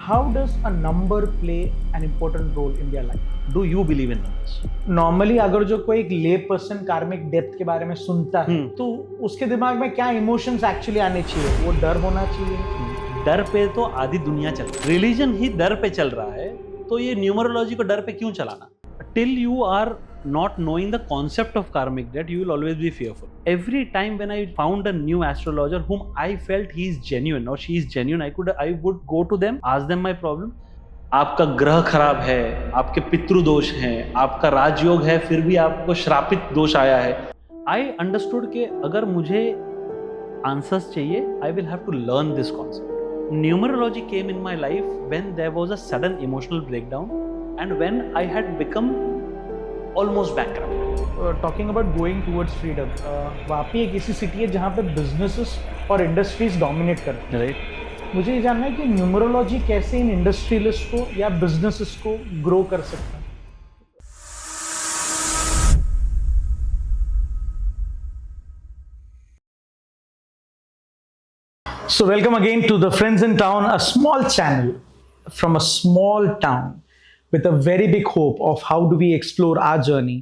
how does a number play an important role in their life? Do you believe in numbers? Normally अगर जो कोई एक ले person कार्मिक डेप्थ के बारे में सुनता है तो उसके दिमाग में क्या इमोशंस एक्चुअली आने चाहिए? वो डर होना चाहिए? डर पे तो आधी दुनिया चल रही है। रिलीजन ही डर पे चल रहा है, तो ये न्यूमरोलॉजी को डर पे क्यों चलाना? Till you are not knowing the concept of karmic debt, you will always be fearful. Every time when I found a new astrologer whom I felt he is genuine or she is genuine, I would go to them, ask them my problem. आपका ग्रह खराब है, आपके पितृ दोष हैं, आपका राजयोग है, फिर भी आपको श्रापित दोष आया है. I understood कि अगर मुझे answers चाहिए, I will have to learn this concept. Numerology came in my life when there was a sudden emotional breakdown and when I had become almost bankrupt. Talking about going towards freedom, Vapi एक ऐसी city है जहाँ पे businesses और industries dominate कर रहे हैं, right? मुझे ये जानना है कि न्यूमरोलॉजी कैसे इन इंडस्ट्रियलिस्ट को या बिजनेसेस को ग्रो कर सकता है. So welcome again to the Friends in Town, a small channel from a small town with a very big hope of how do we explore our journey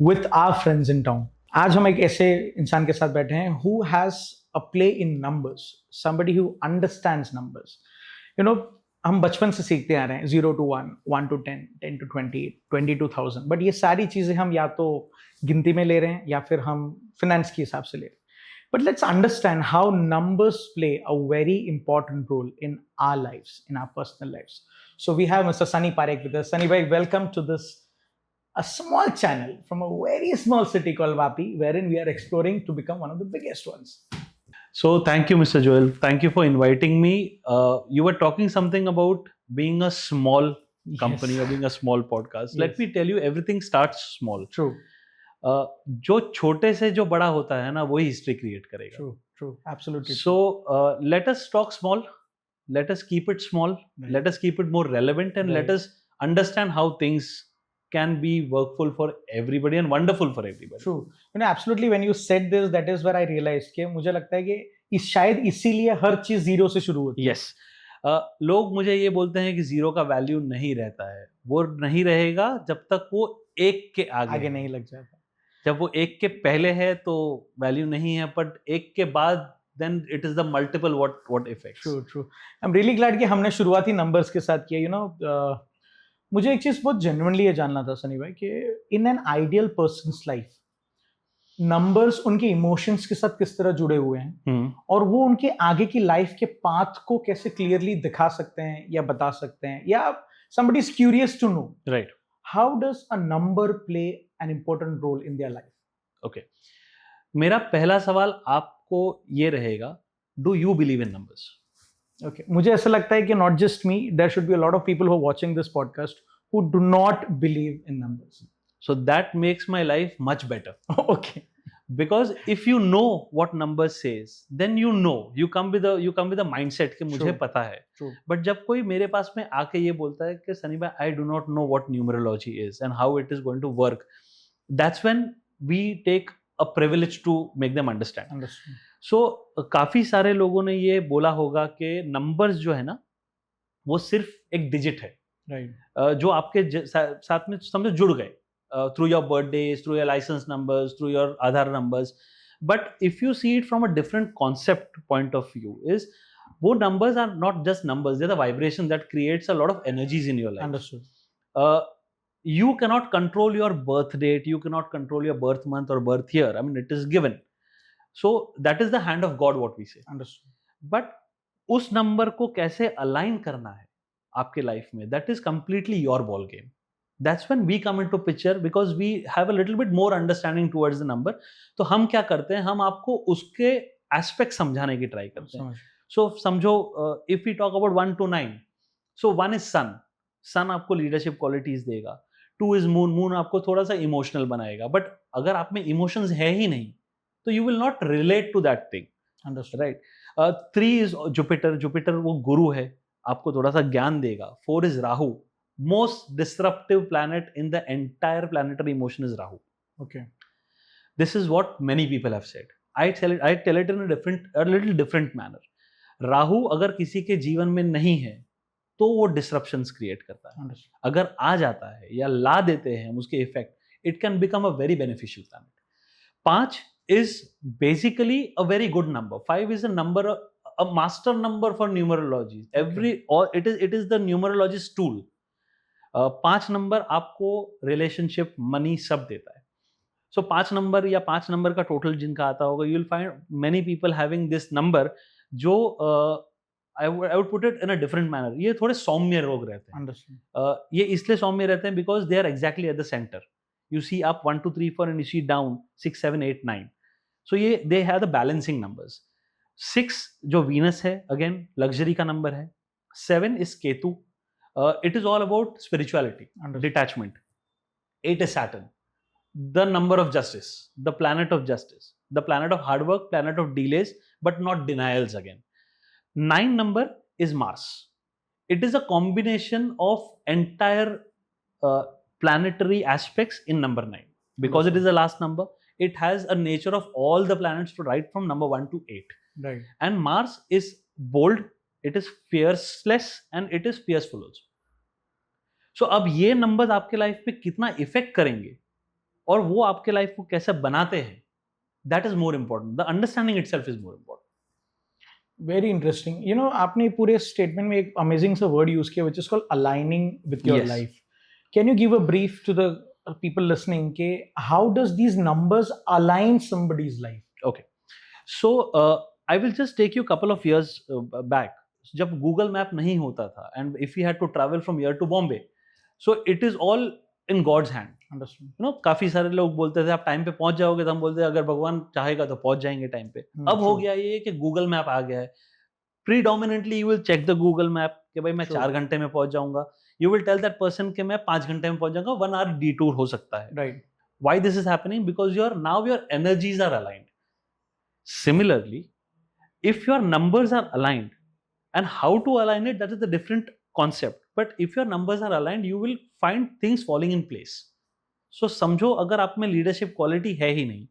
with our friends in town. आज हम एक ऐसे इंसान के साथ बैठे हैं who has a play in numbers, somebody who understands numbers. You know, हम बचपन से सीखते आ रहे हैं 0 to 1, 1 to 10, 10 to 20, 20 to 1000. But ये सारी चीज़ें हम या तो गिनती में ले रहे हैं या फिर हम फिनेंस के हिसाब से ले रहे हैं. But let's understand how numbers play a very important role in our lives, in our personal lives. So we have Mr. Sunny Parekh with us. Sunny bhai, welcome to this a small channel from a very small city called Vapi, wherein we are exploring to become one of the biggest ones. So thank you, Mr. Joel. Thank you for inviting me. You were talking something about being a small company or being a small podcast. Let me tell you, everything starts small. True. जो छोटे से जो बड़ा होता है ना, वही history create करेगा. True, absolutely. So let us talk small, let us keep it small, let us keep it more relevant, and let us understand how things can be workful for everybody and wonderful for everybody. True. You know, absolutely. When you said this, that is where I realized कि मुझे लगता है कि शायद इसीलिए हर चीज zero से शुरू होती है. Yes. लोग मुझे ये बोलते हैं कि जीरो का वैल्यू नहीं रहता है. वो नहीं रहेगा जब तक वो एक के आगे नहीं लग जाता. जब वो एक के पहले है तो वैल्यू नहीं है, बट एक के बाद then it is the multiple what effects. True. I'm really glad कि हमने शुरुआती नंबर्स के साथ किया. You know, मुझे एक चीज बहुत जेन्युइनली ये जानना था सनी भाई कि in an ideal persons life numbers उनके इमोशंस के साथ किस तरह जुड़े हुए हैं और वो उनके आगे की लाइफ के पाथ को कैसे क्लियरली दिखा सकते हैं या बता सकते हैं, या somebody is curious to know. Right. How does a number play an important role in their life? Okay. मेरा पहला सवाल आपको ये रहेगा, do you believe in numbers? Okay. मुझे ऐसा लगता है कि not just me, there should be a lot of people who are watching this podcast who do not believe in numbers. So that makes my life much better. Okay. Because if you know what numbers says, then you come with a mindset कि मुझे पता है. True. But जब कोई मेरे पास में आके ये बोलता है कि सनी भाई, I do not know what numerology is and how it is going to work, that's when we take a privilege to make them understand. So काफी सारे लोगों ने ये बोला होगा कि numbers जो है ना, वो सिर्फ एक डिजिट है. Right. जो आपके साथ में समझो जुड़ गए. Through your birthdays, through your license numbers, through your Aadhaar numbers. But if you see it from a different concept point of view, is wo numbers are not just numbers, they're the vibration that creates a lot of energies in your life. Understood. You cannot control your birth date, you cannot control your birth month or birth year. I mean, it is given. So that is the hand of God, what we say. Understood. But उस number को कैसे align करना है आपके life में, that is completely your ball game. That's when we come into picture because we have a little bit more understanding towards the number. तो हम क्या करते हैं, हम आपको उसके एस्पेक्ट समझाने की ट्राई करते हैं. So समझो, if we talk about 1 to 9, so 1 is sun आपको लीडरशिप क्वालिटीज देगा. 2 is moon आपको थोड़ा सा इमोशनल बनाएगा. बट अगर आप में इमोशंस है ही नहीं तो you will not relate to that thing. Understood. Right. 3 is Jupiter वो गुरु है, आपको थोड़ा सा ज्ञान देगा. 4 is Rahu. Most disruptive planet in the entire planetary motion is Rahu. Okay. This is what many people have said. I tell it in a little different manner. Rahu अगर किसी के जीवन में नहीं है तो वो डिसरप्शंस क्रिएट करता है। अगर आ जाता है या ला देते हैं हम उसके effect, it can become a very beneficial planet. 5 is basically a very good number. 5 is a number, a master number for numerology. It is the numerologist tool. 5 number आपको रिलेशनशिप, मनी सब देता है। सो 5 नंबर या 5 number का total जिनका आता होगा, you will find many people having this number, जो I would put it in a different manner, ये थोड़े सौम्य लोग रहते हैं। ये इसलिए सौम्य रहते हैं because they are exactly at the center. You see up 1 2 3 4 and you see down 6 7 8 9, so ये they have the balancing numbers. 6 जो वीनस है, अगेन लग्जरी का नंबर है। 7 is Ketu, it is all about spirituality, detachment. 8 is Saturn, the number of justice, the planet of justice, the planet of hard work, planet of delays, but not denials again. 9 number is Mars. It is a combination of entire planetary aspects in number 9. Because it is the last number, it has a nature of all the planets to right from number 1 to 8. Right. And Mars is bold, it is fearless, and it is fearful also. सो अब ये numbers आपके life पे कितना effect करेंगे और वो आपके life को कैसे बनाते हैं, that is more important. The understanding itself is more important. Very interesting. You know, आपने पूरे स्टेटमेंट में एक अमेजिंग सा वर्ड यूज किया which is called aligning with your life. Can you give a brief to the people listening के how does these numbers align somebody's life? Okay, so I will just take you couple of years back, जब Google map नहीं होता था and if you had to travel from here to Bombay, so it is all in God's hand. Understood. You know, काफी सारे लोग बोलते थे आप टाइम पे पहुंच जाओगे, तो हम बोलते थे अगर भगवान चाहेगा तो पहुंच जाएंगे टाइम पे। अब हो गया ये कि गूगल मैप आ गया है, predominantly you will check the Google map कि भाई मैं 4 घंटे में पहुंच जाऊंगा। You will tell that person कि मैं 5 घंटे में पहुंच जाऊंगा, 1 hour डिटूर हो सकता है। Right. Why this is happening? Because your energies are aligned. Similarly, if your numbers are aligned, and how to align it, that is the different concept. But if your numbers are aligned, you will find things falling in place. So समझो अगर आप में leadership quality है ही नहीं,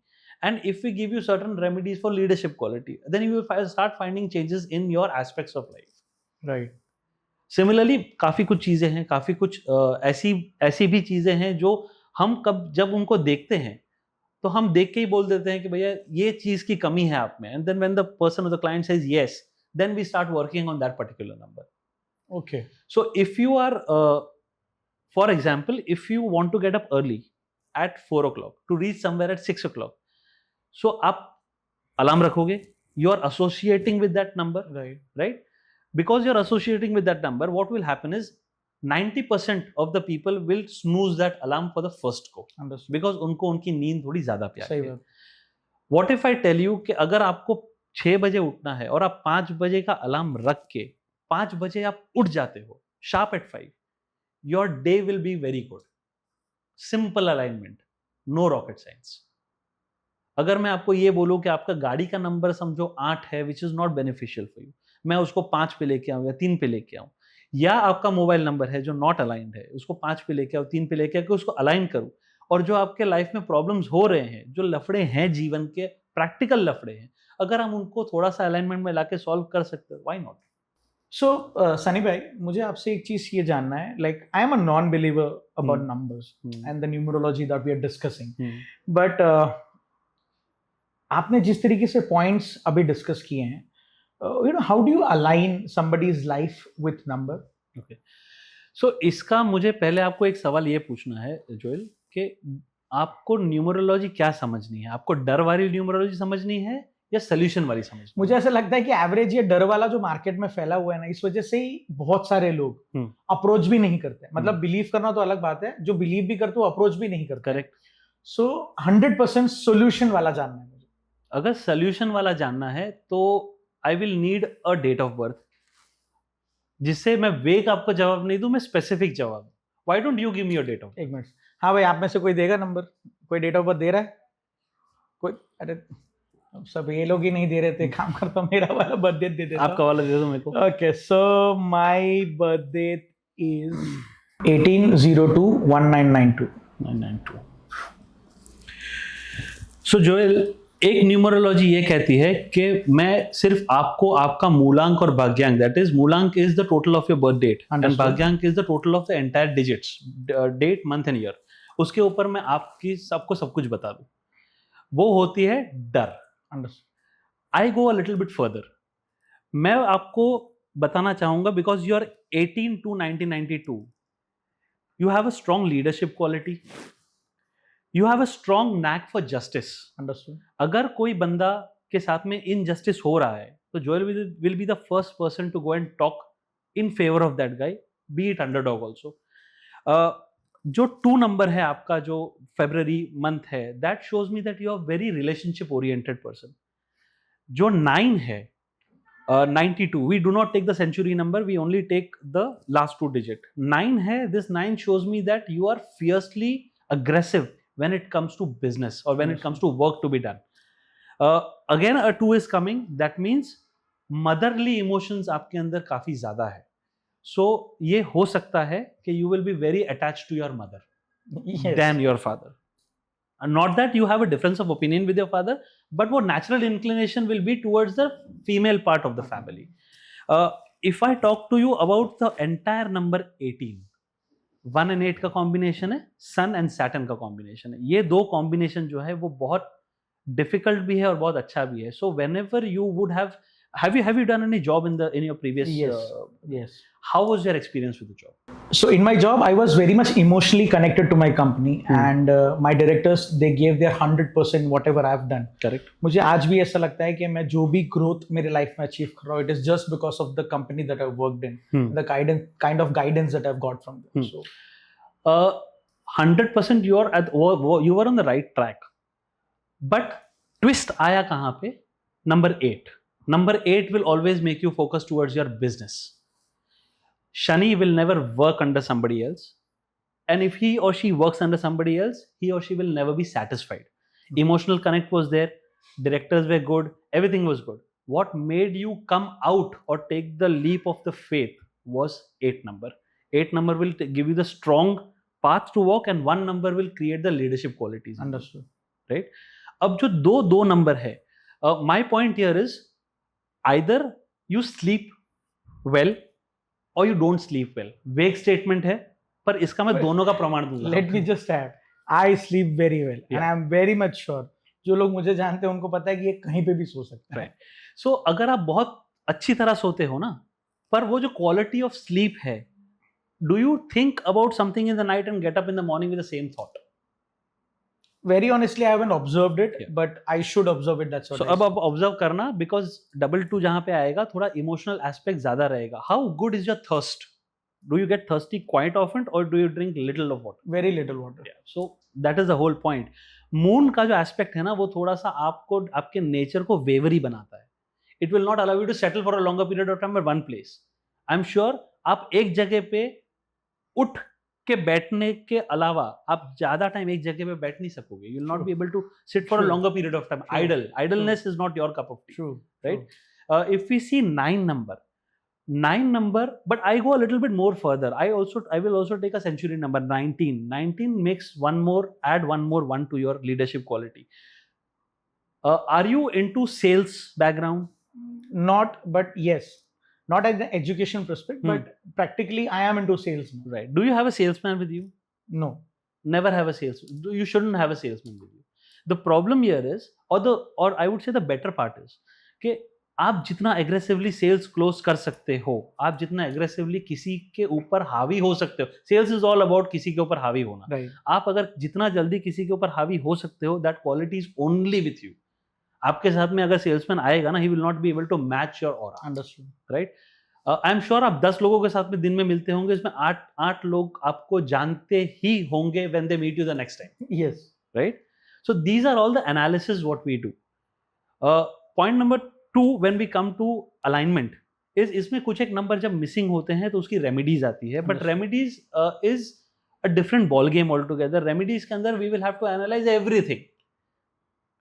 and if we give you certain remedies for leadership quality, then you will start finding changes in your aspects of life. Right. Similarly, काफी कुछ चीजें हैं, काफी कुछ ऐसी भी चीजें हैं जो हम जब उनको देखते हैं तो हम देख के ही बोल देते हैं कि भैया ये चीज की कमी है आप में, and then when the person or the client says yes, then we start working on that particular number. Okay. So if you are, for example, if you want to get up early at 4 o'clock to reach somewhere at 6 o'clock, so आप alarm रखोगे, you are associating with that number, right? Because you are associating with that number, what will happen is 90% of the people will snooze that alarm for the first go. Understood. Because उनको उनकी नींद थोड़ी ज्यादा प्यारी है। What if I tell you कि अगर आपको 6 बजे उठना है और आप 5 बजे का अलार्म रख के 5 बजे आप उठ जाते हो, sharp at 5, your day will be very good. Simple alignment, no rocket science. अगर मैं आपको ये बोलूं कि आपका गाड़ी का नंबर समझो 8 है, which is not beneficial for you, मैं उसको 5 पे लेके आऊं या 3 पे लेके आऊं, या आपका मोबाइल नंबर है जो नॉट अलाइंड है, उसको 5 पे लेके आओ, 3 पे लेके आके उसको अलाइन करूं, और जो आपके लाइफ में प्रॉब्लम्स हो रहे हैं, जो लफड़े हैं जीवन के, प्रैक्टिकल लफड़े हैं, अगर हम उनको थोड़ा सा अलाइनमेंट में लाके सॉल्व कर सकते हैं, व्हाई नॉट? So, Sunny भाई, मुझे आपसे एक चीज ये जानना है, like I am a non-believer about numbers and the numerology that we are discussing, but आपने जिस तरीके से points अभी discuss किए हैं, you know, how do you align somebody's life with number? Okay. So इसका मुझे पहले आपको एक सवाल ये पूछना है जोएल, कि आपको न्यूमरोलॉजी क्या समझनी है? आपको डर वाली न्यूमरोलॉजी समझनी है या सोल्यूशन वाली समझ? मुझे ऐसा लगता है कि एवरेज ये डर वाला जो मार्केट में फैला हुआ है ना, इस वजह से ही बहुत सारे लोग अप्रोच भी नहीं करते। मतलब बिलीव करना तो अलग बात है, जो बिलीव भी करते वो अप्रोच भी नहीं करते। करेक्ट। सो 100% सोल्यूशन वाला जानना है मुझे। अगर सोल्यूशन वाला जानना है तो I will need a date of birth, जिससे मैं वेग आपको जवाब नहीं दूं, मैं स्पेसिफिक जवाब। Why don't you give me your date of? एक मिनट। हाँ भाई, आप में से कोई देगा नंबर? कोई डेट ऑफ बर्थ दे रहा है? कोई? अरे सब ये लोग ही नहीं दे रहे थे, काम करता हूँ, मेरा वाला बर्थ डेट दे देता। आपका वाला दे दो मेरे को। Okay, so my birth date is 18/02/1992। So Joel, एक न्यूमरोलॉजी ये कहती है कि मैं सिर्फ आपको आपका मूलांक और भाग्यांक, दैट इज मूलांक is the total of your birth date and Understood. भाग्यांक is the total of the entire digits, date month and year, उसके ऊपर मैं आपकी सबको सब कुछ बता दूं, वो होती है डर। Understood. I go a little bit further, मैं आपको बताना चाहूंगा because you are 18 to 1992, you have a strong leadership quality, you have a strong knack for justice. Understood. अगर कोई बंदा के साथ में इनजस्टिस हो रहा है तो Joel will be the first person to go and talk in favour of that guy, be it underdog also. जो 2 नंबर है आपका, जो फेब्रवरी मंथ है, that shows me that you are very relationship oriented person. जो 9 है, 92, we do not take the century number, we only take the last 2 digit. 9 है, this 9 shows me that you are fiercely aggressive when it comes to business or when it comes to work to be done. Again a 2 is coming, that means motherly emotions आपके अंदर काफी ज्यादा है, so ये हो सकता है कि you will be very attached to your mother Yes. than your father. Not that you have a difference of opinion with your father, but what natural inclination will be towards the female part of the family. If I talk to you about the entire number 18, 1 and 8 का combination है, सन and Saturn का combination है, ये 2 combination जो है वो बहुत difficult भी है और बहुत अच्छा भी है। सो whenever you would have you done any job in your previous Yes. Yes. how was your experience with the job? So in my job, I was very much emotionally connected to my company, and my directors, they gave their 100% whatever I've done. Correct. मुझे आज भी ऐसा लगता है कि मैं जो भी growth मेरे लाइफ में अचीव कर रहा हूँ, it is just because of the company that I've worked in, the kind of guidance that I've got from them. So 100% you were on the right track, but twist आया कहाँ पे? Number 8. Number 8 will always make you focus towards your business. Shani will never work under somebody else, and if he or she works under somebody else, he or she will never be satisfied. Emotional connect was there, directors were good, everything was good. What made you come out or take the leap of the faith was 8 number. 8 number will give you the strong path to walk, and 1 number will create the leadership qualities. understood. Right? अब जो दो number है, my point here is either you sleep well or you don't sleep well. Vague statement है, पर इसका मैं दोनों का प्रमाण दूंगा। Let me just add, I sleep very well, and I'm very much sure जो लोग मुझे जानते हैं उनको पता है कि ये कहीं पे भी सो सकता है। So अगर आप बहुत अच्छी तरह सोते हो ना, पर वो जो quality of sleep है, do you think about something in the night and get up in the morning with the same thought? Very honestly, I haven't observed it, but I should observe it. That's what. So अब आप observe करना, because 2 जहाँ पे आएगा थोड़ा emotional aspect ज्यादा रहेगा। How good is your thirst? Do you get thirsty quite often or do you drink little of water? Very little water. Yeah. So that is the whole point. Moon का जो aspect है ना, वो थोड़ा सा आपको आपके नेचर को वेवरी बनाता है। It will not allow you to settle for a longer period of time at one place. I'm sure आप एक जगह पे उठ के बैठने के अलावा आप ज्यादा टाइम एक जगह पे बैठ नहीं सकोगे। You will not be able to sit for a longer period of time. Idleness is not your cup of tea. True. Right? If we see 9 number, but I go a little bit more further. I will also take a century number, 19. 19 makes add one more 1 to your leadership quality. Are you into sales background? Not, but yes. Not as an education perspective, but practically I am into sales now. Right. Do you have a salesman with you? No. Never have a salesman. You shouldn't have a salesman with you. The problem here is, or I would say the better part is, कि आप जितना aggressively sales close कर सकते हो, आप जितना aggressively किसी के ऊपर हावी हो सकते हो, sales is all about किसी के ऊपर हावी होना। Right. आप अगर जितना जल्दी किसी के ऊपर हावी हो सकते हो, that quality is only with you. आपके साथ में अगर सेल्समैन आएगा ना, he will not be able to match your aura. Understood. Right? I am sure आप 10 लोगों के साथ में दिन में मिलते होंगे, इसमें 8 लोग आपको जानते ही होंगे when they meet you the next time. Yes. Right? So these are all the analysis what we do. Point number 2 when we come to alignment is, इसमें कुछ एक नंबर जब मिसिंग होते हैं तो उसकी रेमेडीज आती है, but remedies is a different ball game all together. Remedies के अंदर we will have to analyse everything,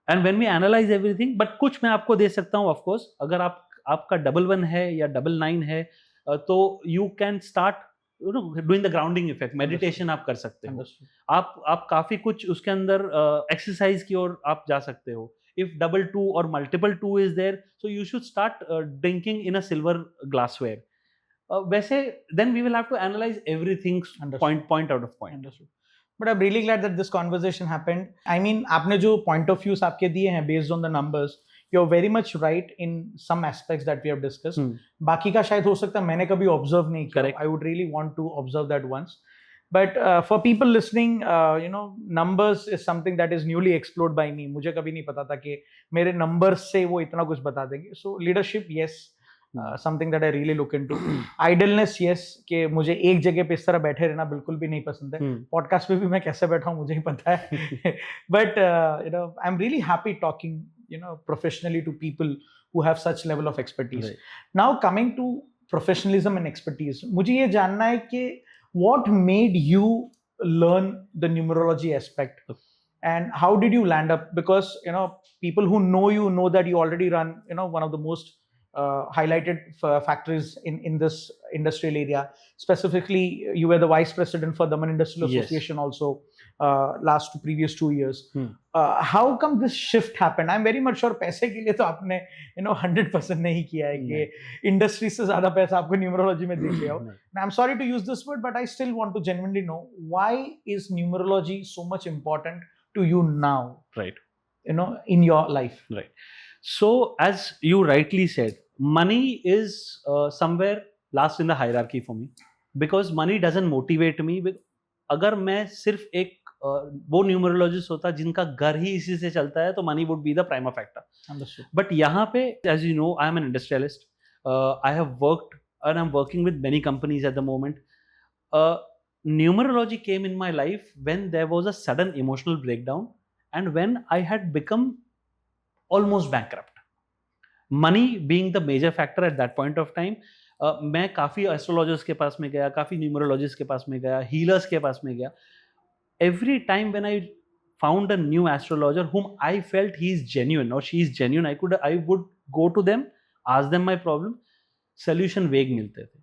and when we analyse everything, but कुछ मैं आपको दे सकता हूँ। ऑफकोर्स अगर आपका 11 है या 99 है, तो you can start doing the grounding effect, meditation आप कर सकते हो। आप काफी कुछ उसके अंदर एक्सरसाइज की ओर आप जा सकते हो। if double 2 or multiple 2 is there, so you should start drinking in a silver glassware. वैसे then we will have to analyze everything Understood. point out of point. Understood. But I'm really glad that this conversation happened. I mean, आपने जो point of views आपके दिए हैं based on the numbers, you're very much right in some aspects that we have discussed. बाकी का शायद हो सकता है मैंने कभी observe नहीं किया. Correct. I would really want to observe that once. But for people listening, numbers is something that is newly explored by me. मुझे कभी नहीं पता था कि मेरे numbers से वो इतना कुछ बता देंगे. So leadership, yes. Something that I really look into. Idleness, yes, कि मुझे एक जगह पे इस तरह बैठे रहना बिल्कुल भी नहीं पसंद है. पॉडकास्ट पे भी मैं कैसे बैठा हूँ मुझे ही पता है. But I'm really happy talking professionally to people who have such level of expertise. Right. Now coming to professionalism and expertise, मुझे ये जानना है कि what made you learn the numerology aspect and how did you land up, because people who know you know that you already run one of the most highlighted factories in this industrial area. Specifically, you were the vice president for Daman Industrial Association. Yes. Also previous 2 years. How come this shift happened? I'm very much sure पैसे के लिए तो आपने 100% नहीं किया है कि industry से ज्यादा पैसा आपको न्यूमरोलॉजी में दिख गया हो. I'm sorry to use this word, but I still want to genuinely know, why is numerology so much important to you now? Right. In your life. Right. So as you rightly said, money is somewhere last in the hierarchy for me, because money doesn't motivate me. अगर मैं सिर्फ एक वो numerologist होता जिनका घर ही इसी से चलता है तो money would be the prima factor. But यहाँ पे as you know I am an industrialist. I have worked and I'm working with many companies at the moment. Numerology came in my life when there was a sudden emotional breakdown and when I had become almost bankrupt. Money being the major factor at that point of time. मैं काफ़ी astrologers के पास में गया, काफ़ी numerologist के पास में गया, healers के पास में गया. Every time when I found a new astrologer whom I felt he is genuine or she is genuine, I would go to them, ask them my problem. Solution वेग मिलते थे.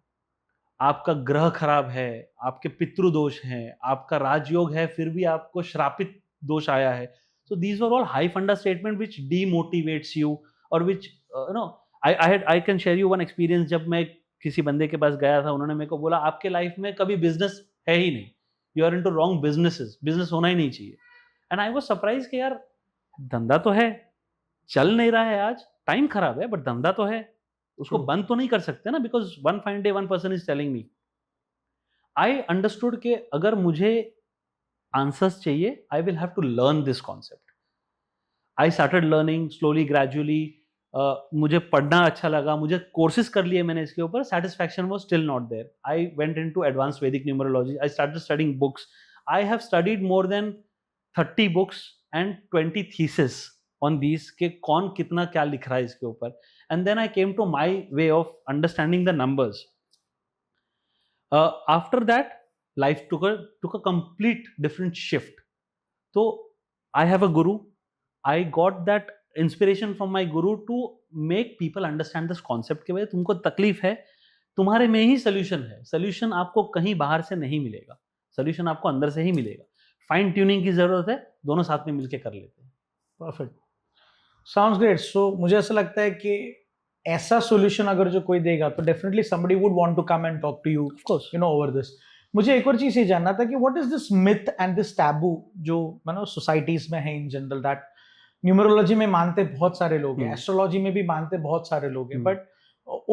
आपका ग्रह खराब है, आपके पितृ दोष हैं, आपका राजयोग है, फिर भी आपको श्रापित दोष आया है. So these were all high funda statement which demotivates you or which I can share you one experience. जब मैं किसी बंदे के पास गया था, उन्होंने मेरे को बोला आपके लाइफ में कभी बिजनेस है ही नहीं, you are into wrong businesses, business होना ही नहीं चाहिए. एंड आई वाज सरप्राइज कि यार धंधा तो है, चल नहीं रहा है, आज टाइम खराब है, बट धंधा तो है, उसको बंद तो नहीं कर सकते ना, because one fine day one person is telling me. I understood कि अगर मुझे आंसर्स चाहिए, I will have to learn this concept. I started learning slowly gradually. मुझे पढ़ना अच्छा लगा, मुझे कोर्सेज कर लिए मैंने इसके ऊपर. Satisfaction was still not there. I went into advanced Vedic numerology. I started studying books. I have studied more than 30 books and 20 thesis on these के कौन कितना क्या लिख रहा है इसके ऊपर. And then I came to my way of understanding the numbers. After that life took a complete different shift. So I have a guru. I got that inspiration from my guru to make people understand this concept कि भाई तुमको तकलीफ है, तुम्हारे में ही solution है. solution आपको कहीं बाहर से नहीं मिलेगा, solution आपको अंदर से ही मिलेगा. फाइन ट्यूनिंग की जरूरत है, दोनों साथ में मिलके कर लेते हैं. Perfect, sounds great. सो मुझे ऐसा लगता है कि ऐसा सॉल्यूशन अगर जो कोई देगा तो definitely somebody would want to come and talk to you, of course, over this. मुझे एक और चीज ये जानना था कि what is this myth and this taboo जो सोसाइटीज में है इन जनरल, दैट न्यूमरोलॉजी में मानते बहुत सारे लोग हैं, एस्ट्रोलॉजी में भी मानते बहुत सारे लोग हैं, बट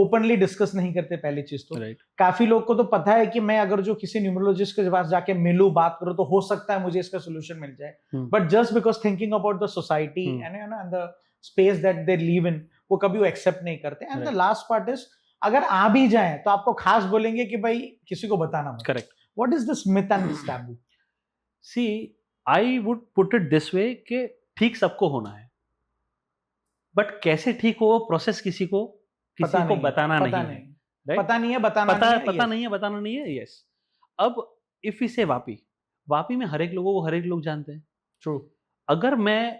ओपनली डिस्कस नहीं करते. पहली चीज तो काफी लोग को तो पता है कि मैं अगर जो किसी न्यूमरोलॉजिस्ट के पास जाके मिलूं, बात करूं, तो हो सकता है मुझे इसका सोल्यूशन मिल जाए. But just because thinking about the society and the space that they live in, वो कभी वो एक्सेप्ट नहीं करते. And the last part is, अगर आ भी जाए तो आपको खास बोलेंगे कि भाई किसी को बताना मत. Correct. What is this myth and this taboo? See, I would put it this way कि ठीक सबको होना है, बट कैसे ठीक हो वो प्रोसेस किसी को बताना नहीं है. पता नहीं है, बताना नहीं है. यस. अब इफ इसे वापी में हर एक लोगों को हर एक लोग जानते हैं. ट्रू. अगर मैं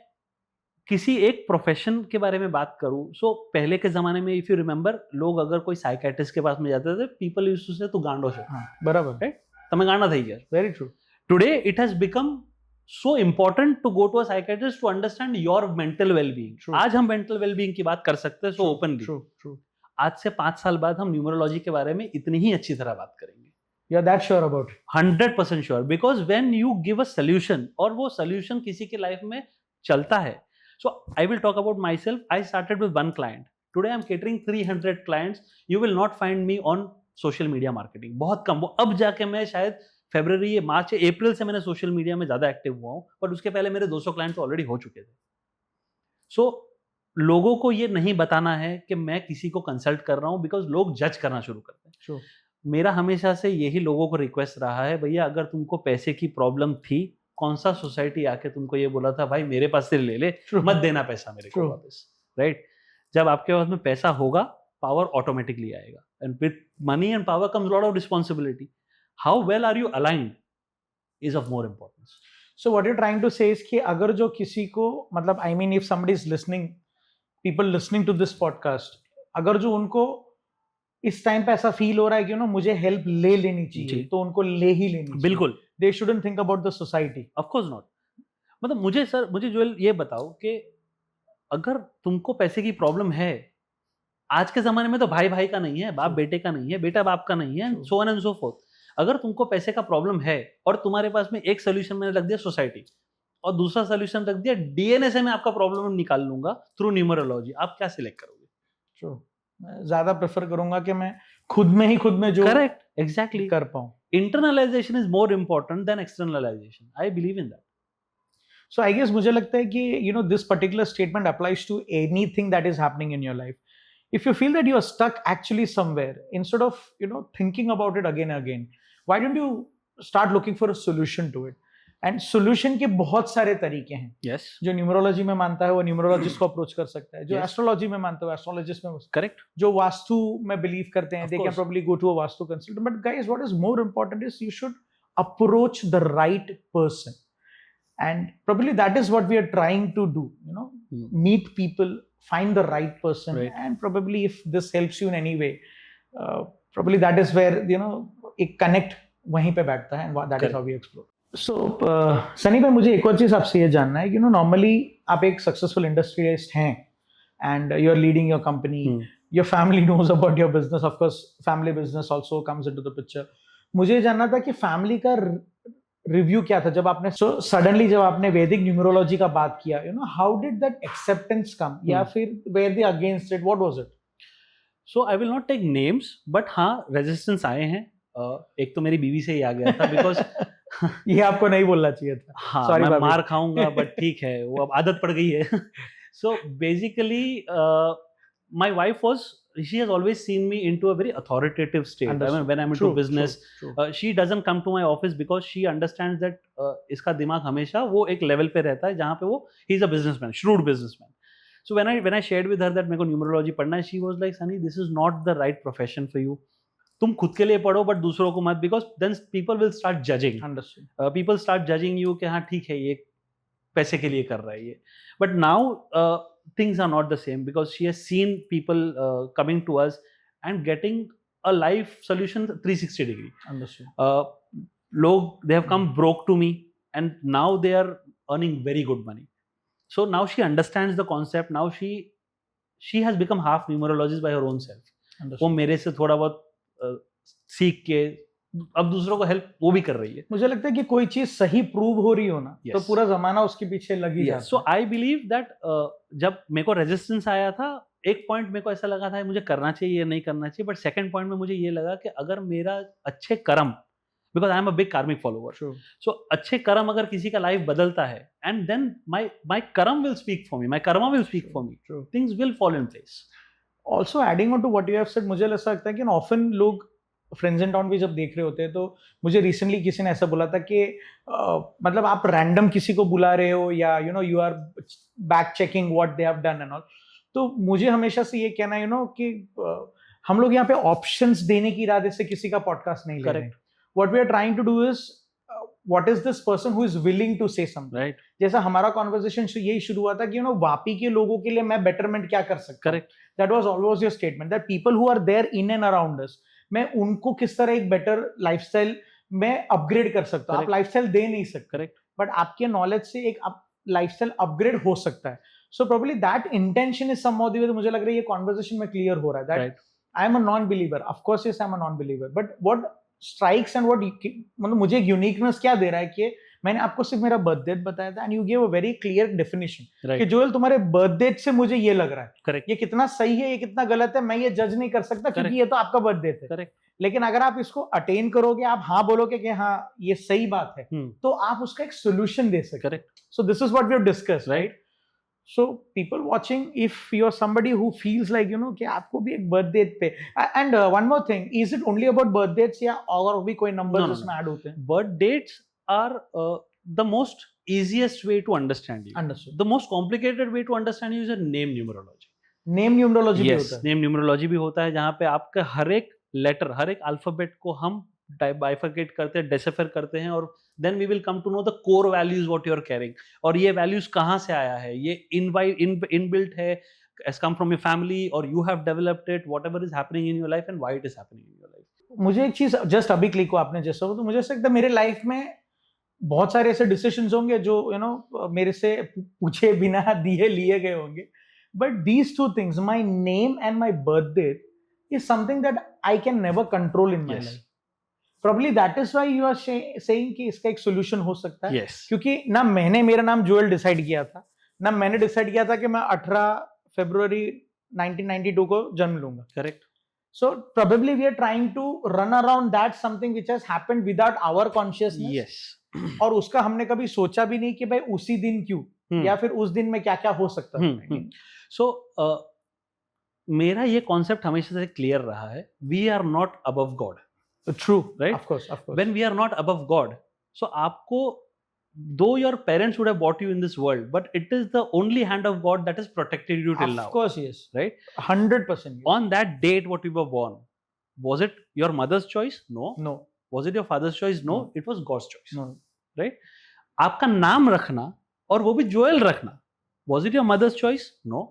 किसी एक प्रोफेशन के बारे में बात करूं, सो पहले के जमाने में इफ यू रिमेंबर, लोग अगर कोई साइकेट्रिस्ट के पास में जाते थे, पीपल यूज्ड टू से तू गांडो छे. बराबर, राइट? તમે ગાંડા થઈ ગયા. Very true. Today it has become so important to go to a psychiatrist to understand your mental well-being. True. आज हम mental well-being की बात कर सकते हैं so openly. True. आज से 5 साल बाद हम न्यूमरोलॉजी के बारे में इतनी ही अच्छी तरह बात करेंगे. You're that sure about it? 100% sure, because when you give a solution और वो solution किसी के life में चलता है. So I will talk about myself. I started with one client. Today I'm catering 300 clients. You will not find me on social media marketing. बहुत कम. वो अब जाके मैं शायद फरवरी, मार्च, अप्रैल से मैंने सोशल मीडिया में ज़्यादा एक्टिव हुआ हूँ, पर उसके पहले मेरे 200 क्लाइंट्स ऑलरेडी हो चुके थे. सो लोगों को ये नहीं बताना है कि मैं किसी को कंसल्ट कर रहा हूँ, बिकॉज लोग जज करना शुरू करते हैं. Sure. मेरा हमेशा से यही लोगों को रिक्वेस्ट रहा है, भैया अगर तुमको पैसे की प्रॉब्लम थी, कौन सा सोसाइटी आके तुमको ये बोला था भाई मेरे पास से ले ले, मत देना पैसा मेरे को वापस, राइट? जब आपके पास में पैसा होगा, पावर ऑटोमेटिकली आएगा. And with money and power comes lot of responsibility. How well are you aligned is of more importance. So what you're trying to say is कि अगर जो किसी को मतलब I mean if somebody is listening, people listening to this podcast, अगर जो उनको इस टाइम पे ऐसा फील हो रहा है कि मुझे हेल्प ले लेनी चाहिए, तो उनको ले ही लेनी चाहिए. बिल्कुल. They shouldn't think about the society. Of course not. मतलब मुझे जोएल ये बताओ कि अगर तुमको पैसे की प्रॉब्लम है, आज के जमाने में तो भाई भाई का नहीं है, बाप बेटे का नहीं है, बेटा बाप का नहीं है, so on and so forth. अगर तुमको पैसे का प्रॉब्लम है और तुम्हारे पास में एक सोल्यूशन मैंने रख दिया सोसाइटी और दूसरा सोल्यूशन रख दिया डीएनए से मैं आपका प्रॉब्लम निकाल लूंगा थ्रू न्यूमरोलॉजी, आप क्या सिलेक्ट करोगे? मैं ज्यादा प्रेफर करूंगा कि मैं खुद में जो करेक्ट एग्जैक्टली कर पाऊं. Internalisation is more important than externalisation. I believe in that. So I guess मुझे लगता है कि this particular statement applies to anything that is happening in your life. If you feel that you are stuck actually somewhere, instead of thinking about it again and again, why don't you start looking for a solution to it? And solution के बहुत सारे तरीके हैं. Yes. जो numerology में मानता है वो न्यूमरोलॉजिस्ट को अप्रोच कर सकता है. जो Yes. एस्ट्रोलॉजी में मानता है वो एस्ट्रोलॉजिस्ट में. करेक्ट. जो वास्तु में बिलीव करते हैं, Of they can course. probably go to a vastu consultant. But guys, what is more important is you should approach the right person. And probably that is what we are trying to do. Meet people, find the right person, Right. and probably if this helps you in any way, probably that is where एक connect वहीं पे बैठता है, and that is Correct. how we explore. So Sunny भाई, मुझे एक और चीज आपसे ये जानना है कि normally आप एक successful industrialist हैं and you are leading your company. Your family knows about your business. Of course, family business also comes into the picture. मुझे ये जानना था कि फैमिली का रिव्यू क्या था जब आपने सडनली जब आपने वैदिक न्यूमरोलॉजी का बात किया, how did that acceptance come, या फिर were they against it, what was it? So I will not take names, but हाँ रेजिस्टेंस आए हैं. एक तो मेरी बीवी से ही आ गया था, बिकॉज ये आपको नहीं बोलना चाहिए था. हाँ, Sorry, मैं मार खाऊंगा, बट ठीक है, वो अब आदत पड़ गई है. So basically my wife she has always seen me into a very authoritative state. I mean, when I'm into business, true. She doesn't come to my office because she understands that इसका दिमाग हमेशा वो एक level पे रहता है जहाँ पे वो he is a businessman, shrewd businessman. So when I shared with her that मेरे को न्यूमरोलॉजी पढ़ना है, she was like, Sunny, this is not the right profession for you. तुम खुद के लिए पढ़ो बट दूसरों को मत, because then people will start judging. Understood. People start judging you कि हाँ ठीक है ये पैसे के लिए कर रहा है ये. But now things are not the same, because she has seen people coming to us and getting a life solution 360 degree. Understood. They have come broke to me and now they are earning very good money. So now she understands the concept. Now she has become half numerologist by her own self. Understood. वो मेरे से थोड़ा बहुत सीख के अब दूसरों को हेल्प वो भी कर रही है. मुझे लगता है कि कोई चीज सही प्रूव हो रही हो ना, Yes. तो पूरा जमाना उसके पीछे लगी जाता है. सो आई बिलीव दैट जब मेरे को रेजिस्टेंस आया था, एक पॉइंट मेरे को ऐसा लगा था मुझे करना चाहिए या नहीं करना चाहिए, बट सेकंड पॉइंट में मुझे ये लगा कि अगर मेरा अच्छे कर्म, because I am a big karmic follower, so अच्छे कर्म अगर किसी का लाइफ बदलता है, and then my karma will speak for me, my karma will speak for me, things will fall in place. Also adding on to what you have said, मुझे ऐसा लगता है कि ऑफन लोग फ्रेंड्स इन टाउन भी जब देख रहे होते हैं, तो मुझे रिसेंटली किसी ने ऐसा बोला था कि मतलब आप रैंडम किसी को बुला रहे हो या you are back checking what they have done and all. तो मुझे हमेशा से ये कहना कि हम लोग यहाँ पे ऑप्शंस देने की इरादे से किसी का पॉडकास्ट नहीं ले रहे हैं. What we are trying to do is what is this person who is willing to say something. Right. जैसा हमारा कॉन्वर्सेशन यही शुरू हुआ था कि वापी के लोगों के लिए मैं बेटरमेंट क्या कर सकता हूं. Correct. That was always your statement, that people who are there in and around us, मैं उनको किस तरह एक बेटर लाइफस्टाइल में अपग्रेड कर सकता हूं. आप लाइफस्टाइल दे नहीं सकते. करेक्ट. बट आपके नॉलेज से एक लाइफस्टाइल अपग्रेड हो सकता है. So probably that intention is some way, मुझे लग रहा है ये कॉन्वर्सेशन में क्लियर हो रहा है that I am a non believer. Of course yes I am a non believer, but what strikes and what मतलब मुझे एक यूनिकनेस क्या दे रहा है कि मैंने आपको सिर्फ मेरा बर्थ डेट बताया था and you give a very clear definition कि जोएल तुम्हारे बर्थ डेट से मुझे ये लग रहा है. करेक्ट. ये कितना सही है, ये कितना गलत है, मैं ये जज नहीं कर सकता क्योंकि ये तो आपका बर्थ डेट है. करेक्ट. लेकिन अगर आप इसको अटेन करोगे, आप हाँ बोलोगे कि हाँ ये सही बात है, तो आप उसका एक सोल्यूशन दे सकते. Correct. So this is what we have discussed, right? So people watching, if you're somebody who feels like कि आपको भी एक birth date पे, and one more thing, is it only about birth dates या और भी कोई numbers इसमें add होते हैं? Birth dates are the most easiest way to understand you. Understood. The most complicated way to understand you is a name numerology. Name numerology भी Yes, होता है. name numerology भी होता है जहाँ पे आपका हर एक लेटर, हर एक अल्फाबेट को हम बाइफरकेट करते हैं, डेसिफर करते हैं, और then we will come to know the core values what you are carrying. और ये वैल्यूज कहाँ से आया है, ये इनबिल्ट है, has come from your family or you have developed it, whatever is happening in your life and why it is happening in your life. मुझे एक चीज जस्ट अभी क्लिक हुआ आपने जैसा, तो मुझे ऐसा लगता है मेरे लाइफ में बहुत सारे ऐसे डिसीजंस होंगे जो मेरे से पूछे बिना दिए लिए गए होंगे, but these two things, my name and my birth date, is something that I can never control in my life. Probably that is why you are saying कि इसका एक solution हो सकता है. Yes. क्योंकि ना मैंने मेरा नाम जोएल डिसाइड किया था, ना मैंने डिसाइड किया था कि मैं 18 फरवरी 1992 को जन्म लूंगा. Correct. So probably we are trying to run around that something which has happened without our consciousness. Yes. और उसका हमने कभी सोचा भी नहीं कि भाई उसी दिन क्यों, या फिर उस दिन में क्या क्या हो सकता है. So मेरा ये कॉन्सेप्ट हमेशा से क्लियर रहा है, we are not above God. True, right? Of course. When we are not above God, so आपको, though your parents would have brought you in this world, but it is the only hand of God that has protected you till now. Of course, yes. Right? 100%. Yes. On that date, what you were born, was it your mother's choice? No. No. Was it your father's choice? No. It was God's choice. No. Right? आपका नाम रखना और वो भी Joel रखना, was it your mother's choice? No.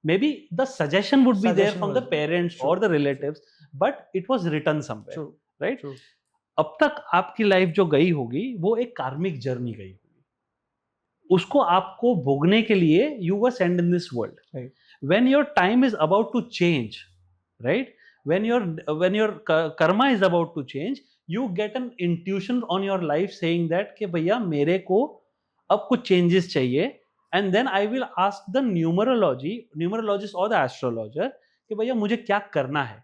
Maybe the suggestion would be there from the parents or the relatives, but it was written somewhere. True. Right. अब तक आपकी लाइफ जो गई होगी वो एक कार्मिक जर्नी गई होगी, उसको आपको भोगने के लिए you were send in this world. When your time is about to change, right, when your karma is about to change, you get an intuition on your life saying that कि भैया मेरे को अब कुछ चेंजेस चाहिए, and then I will ask the numerologist और the astrologer कि भैया मुझे क्या करना है.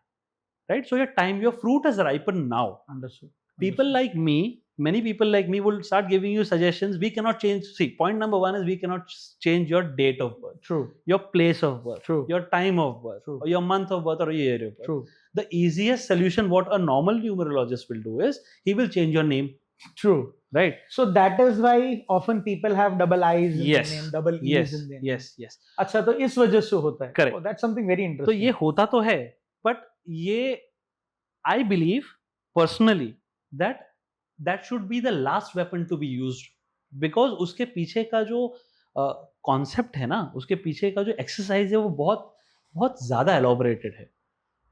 Right, so your fruit has ripened now. Understood. People like me, many people like me will start giving you suggestions. We cannot change. See, point number one is we cannot change your date of birth. True. Your place of birth. True. Your time of birth. True. Or your month of birth or your year of birth. True. The easiest solution what a normal numerologist will do is he will change your name. True. Right. So that is why often people have double I's in yes. their name, double E's in their name. Yes. अच्छा, तो इस वजह से होता है. Correct. Oh, that's something very interesting. तो ये होता तो है, but ये I believe personally that should be the last weapon to be used, because उसके पीछे का जो कॉन्सेप्ट है ना, उसके पीछे का जो एक्सरसाइज है वो बहुत बहुत ज़्यादा एलोबरेटेड है.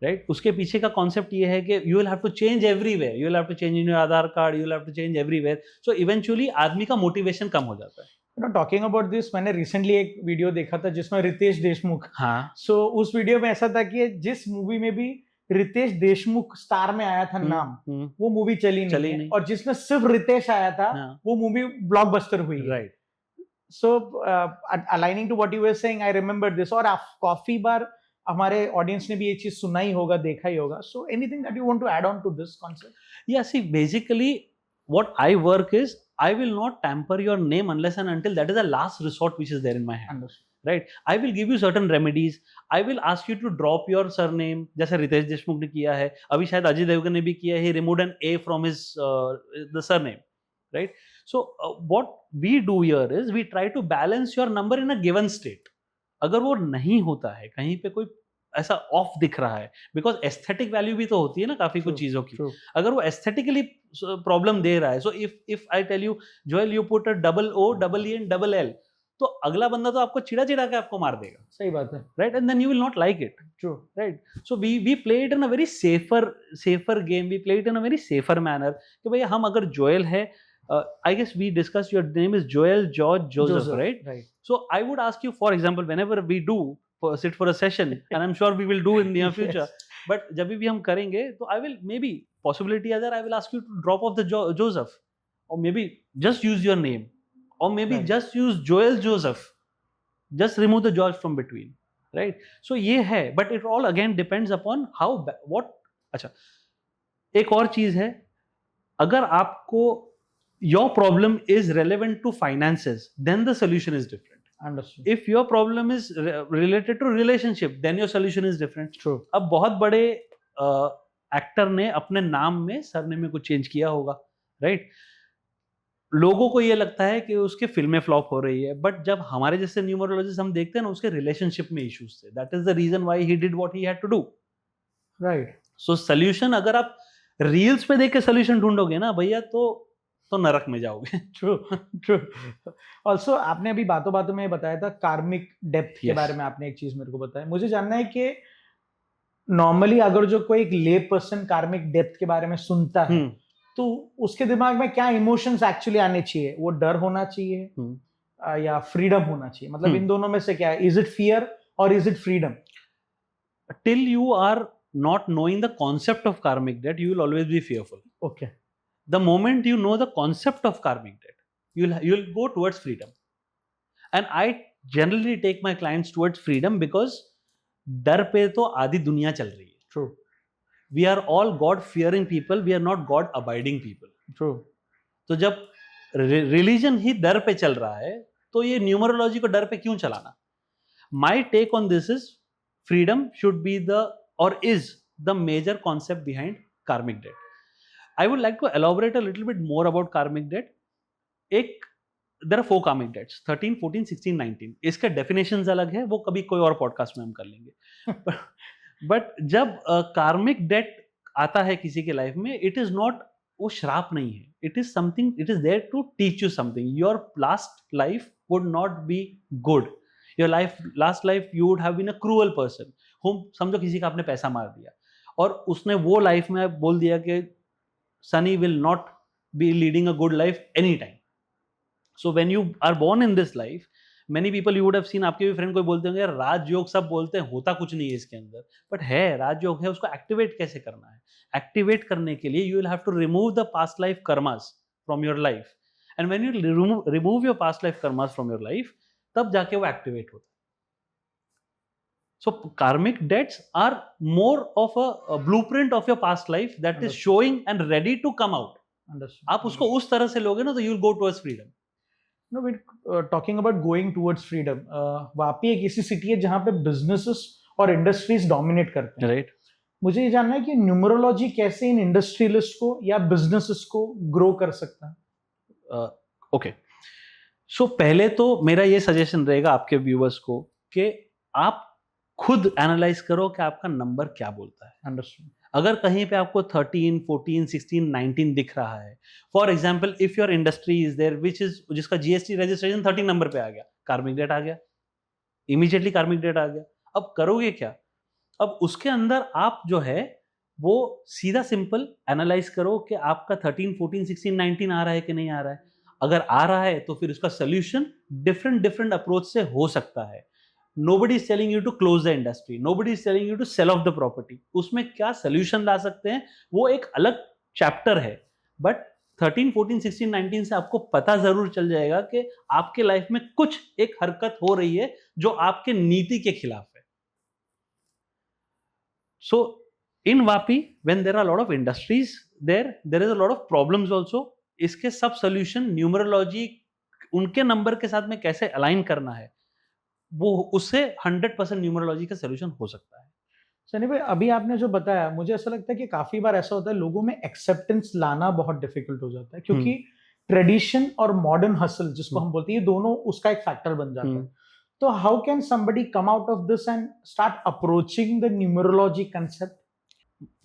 राइट. उसके पीछे का कॉन्सेप्ट ये है कि you will have to change everywhere, you will have to change in your Aadhaar card, you will have to change everywhere. So eventually आदमी का मोटिवेशन कम हो जाता है. टॉकिंग अबाउट दिस, मैंने रिसेंटली एक वीडियो देखा था जिसमें रितेश देशमुख, हाँ, सो उस वीडियो में ऐसा था कि जिस मूवी में भी रितेश देशमुख स्टार में आया था नाम, वो मूवी चली नहीं, और जिसमें सिर्फ रितेश आया था वो मूवी ब्लॉकबस्टर हुई. Right. So aligning to what you were saying, I remember this, और काफी बार हमारे ऑडियंस ने भी ये चीज सुना ही होगा, देखा ही होगा. So anything that you want to add on to this concept? या see, basically what I work is I will not tamper your name unless and until that is the last resort which is there in my hand. Understood. Right. I will give you certain remedies. I will ask you to drop your surname, जैसे रितेश देशमुख ने किया है, अभी शायद अजय देवगन ने भी किया है. He removed an A from his the surname. Right. So what we do here is we try to balance your number in a given state. अगर वो नहीं होता है, कहीं पे कोई ऐसा ऑफ दिख रहा है, बिकॉज एस्थेटिक वैल्यू भी तो होती है ना काफी कुछ चीजों की. अगर वो एस्थेटिकली प्रॉब्लम दे रहा है, so if I tell you Joel you put a double O double E and double L, तो अगला बंदा तो आपको चिड़ा चिड़ा के आपको मार देगा. सही बात है. Right. And then you will not like it. True. Right. So we play it in a very safer game, we play it in a very safer manner कि भैया हम अगर जोएल है I guess we discussed your name is Joel George Joseph, right? Right. So I would ask you, for example, whenever we do sit for a session, and I'm sure we will do in the near future, Yes. but जब भी हम करेंगे तो I will maybe possibility other I will ask you to drop off the Joseph, or maybe just use your name, or maybe Right. just use Joel Joseph, just remove the George from between, right? So ये है, but it all again depends upon how what. अच्छा, एक और चीज है, अगर आपको your problem is relevant to finances, then the solution is different. Understood. If your problem is related to relationship, then your solution is different. True. अब बहुत बड़े एक्टर ने अपने नाम में सरनेम में कुछ चेंज किया होगा, राइट? लोगों को ये लगता है कि उसके फिल्में फ्लॉप हो रही है, बट जब हमारे जैसे न्यूमरोलॉजिस्ट हम देखते हैं ना, उसके रिलेशनशिप में इश्यूज थे. That is the reason why he did what he had to do. Right. So solution अगर आप रील्स पे देख के सोल्यूशन ढूंढोगे ना भैया, तो नरक में जाओगे. True. True. Also, आपने अभी बातों बातों में बताया था कार्मिक डेप्थ के Yes. बारे में. आपने एक चीज मेरे को बताया. मुझे जानना है कि नॉर्मली अगर जो कोई एक ले पर्सन कार्मिक डेप्थ के बारे में सुनता है, तो उसके दिमाग में क्या इमोशंस एक्चुअली आने चाहिए? वो डर होना चाहिए या फ्रीडम होना चाहिए? मतलब इन दोनों में से क्या है? इज इट फियर और is it freedom? Till you are not knowing the concept of karmic debt, you will always be fearful. Okay. The moment you know the concept of karmic debt, you'll go towards freedom. And I generally take my clients towards freedom because डर पे तो आधी दुनिया चल रही है. True. We are all God fearing people, we are not God abiding people. True. तो जब रिलीजन ही डर पे चल रहा है, तो ये न्यूमरोलॉजी को डर पे क्यों चलाना? My take on this is freedom should be the or is the major concept behind karmic debt. I would like to elaborate a little bit more about karmic debt. There are 4 karmic debts, 13, 14, 16, 19. इसके definitions अलग है, वो कभी कोई और podcast में हम कर लेंगे. बट जब कार्मिक डेट आता है किसी के लाइफ में, इट इज नॉट, वो श्राप नहीं है. It is something, it is there to teach you something. Your last life would not be good. Your last life you would have been a cruel person. समझो किसी का आपने पैसा मार दिया और उसने वो लाइफ में बोल दिया कि Sunny will not be leading a good life any time. So when you are born in this life, many people you would have seen, आपके भी फ्रेंड कोई बोलते होंगे राजयोग, सब बोलते हैं होता कुछ नहीं है इसके अंदर, बट है राजयोग है. उसको एक्टिवेट कैसे करना है? एक्टिवेट करने के लिए you will have to remove the past life karmas from your life, and when you remove your past life karmas from your life, तब जाके वो एक्टिवेट होता है. So karmic dates are more of a blueprint of your past life that is showing and ready to come out. आप उसको उस तरह से लोगे ना, तो you will go towards freedom. No, we're talking about going towards freedom. Vapi एक ऐसी सिटी है जहाँ पे बिजनेसेस और इंडस्ट्रीज डोमिनेट करते हैं. राइट. मुझे ये जानना है कि न्यूमरोलॉजी कैसे इन इंडस्ट्रियलिस्ट को या बिजनेसेस को ग्रो कर सकता है? ओके. सो पहले तो मेरा ये सजेशन रहेगा आपके व्यूअर्स को कि आप खुद एनालाइज करो कि आपका नंबर क्या बोलता है. अंडरस्टूड. अगर कहीं पे आपको 13, 14, 16, 19 दिख रहा है, for example if your industry is there which is, जिसका जीएसटी रजिस्ट्रेशन 13 नंबर पे आ गया, कार्मिक डेट आ गया, इमीडिएटली कार्मिक डेट आ गया. अब करोगे क्या? अब उसके अंदर आप जो है वो सीधा सिंपल एनालाइज करो कि आपका 13, 14, 16, 19 आ रहा है कि नहीं आ रहा है. अगर आ रहा है तो फिर उसका सोल्यूशन डिफरेंट अप्रोच से हो सकता है. Nobody is telling you to close the industry. Nobody is telling you to sell off the property. उसमें क्या solution ला सकते हैं वो एक अलग चैप्टर है. बट 13, 14, 16, 19 से आपको पता जरूर चल जाएगा कि आपके लाइफ में कुछ एक हरकत हो रही है जो आपके नीति के खिलाफ है. So in Vapi, when there are a lot of industries there is a lot of problems also. इसके सब solution न्यूमरोलॉजी उनके नंबर के साथ में कैसे अलाइन करना है, वो उससे 100% न्यूमरोलॉजी का सॉल्यूशन हो सकता है. सनी भाई, अभी आपने जो बताया, मुझे ऐसा लगता है कि काफी बार ऐसा होता है लोगों में एक्सेप्टेंस लाना बहुत डिफिकल्ट हो जाता है, क्योंकि ट्रेडिशन और मॉडर्न हसल जिसको हम बोलते हैं, ये दोनों उसका एक फैक्टर बन जाता है. तो how can somebody come out of this and start approaching the numerology concept?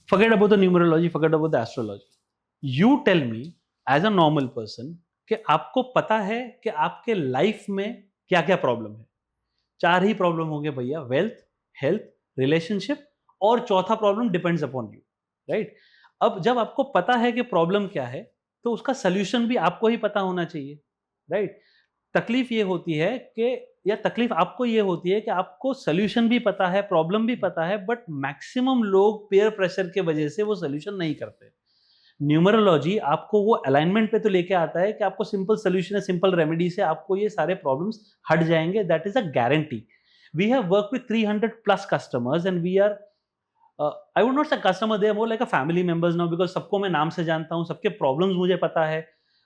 Forget about the numerology, forget about the astrology. You tell me as a normal person कि आपको पता है कि आपके लाइफ में क्या क्या प्रॉब्लम है. 4 ही प्रॉब्लम हो गए भैया, वेल्थ, हेल्थ, रिलेशनशिप, और चौथा problem depends upon you, right? अब जब आपको पता है कि प्रॉब्लम क्या है, तो उसका सोल्यूशन भी आपको ही पता होना चाहिए, राइट? तकलीफ ये होती है कि, या तकलीफ आपको ये होती है कि आपको सोल्यूशन भी पता है, प्रॉब्लम भी पता है, बट मैक्सिमम लोग पेयर प्रेशर के वजह से वो सोल्यूशन नहीं करते। न्यूमरोलॉजी आपको वो अलाइनमेंट पे तो लेके आता है कि आपको सिंपल सोल्यूशन है, सिंपल रेमेडी से आपको ये सारे प्रॉब्लम्स हट जाएंगे, that is a guarantee. We have work with 300 plus customers and we are, I would not say customer, they are more like a family members now, because सबको मैं नाम से जानता हूँ, सबके प्रॉब्लम्स मुझे पता है।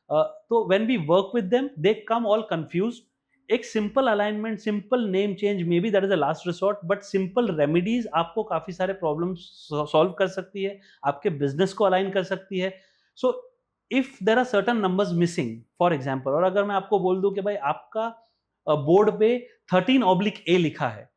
तो when we work with them they come all confuse. एक simple alignment, simple name change, maybe that is the last resort, but simple remedies आपको काफी सारे प्रॉब्लम्स सॉल्व कर सकती है, आपके बिजनेस को अलाइन कर सकती है। So if there are certain numbers missing for example, और अगर मैं आपको बोल दूं कि भाई आपका बोर्ड पे 13/A लिखा है,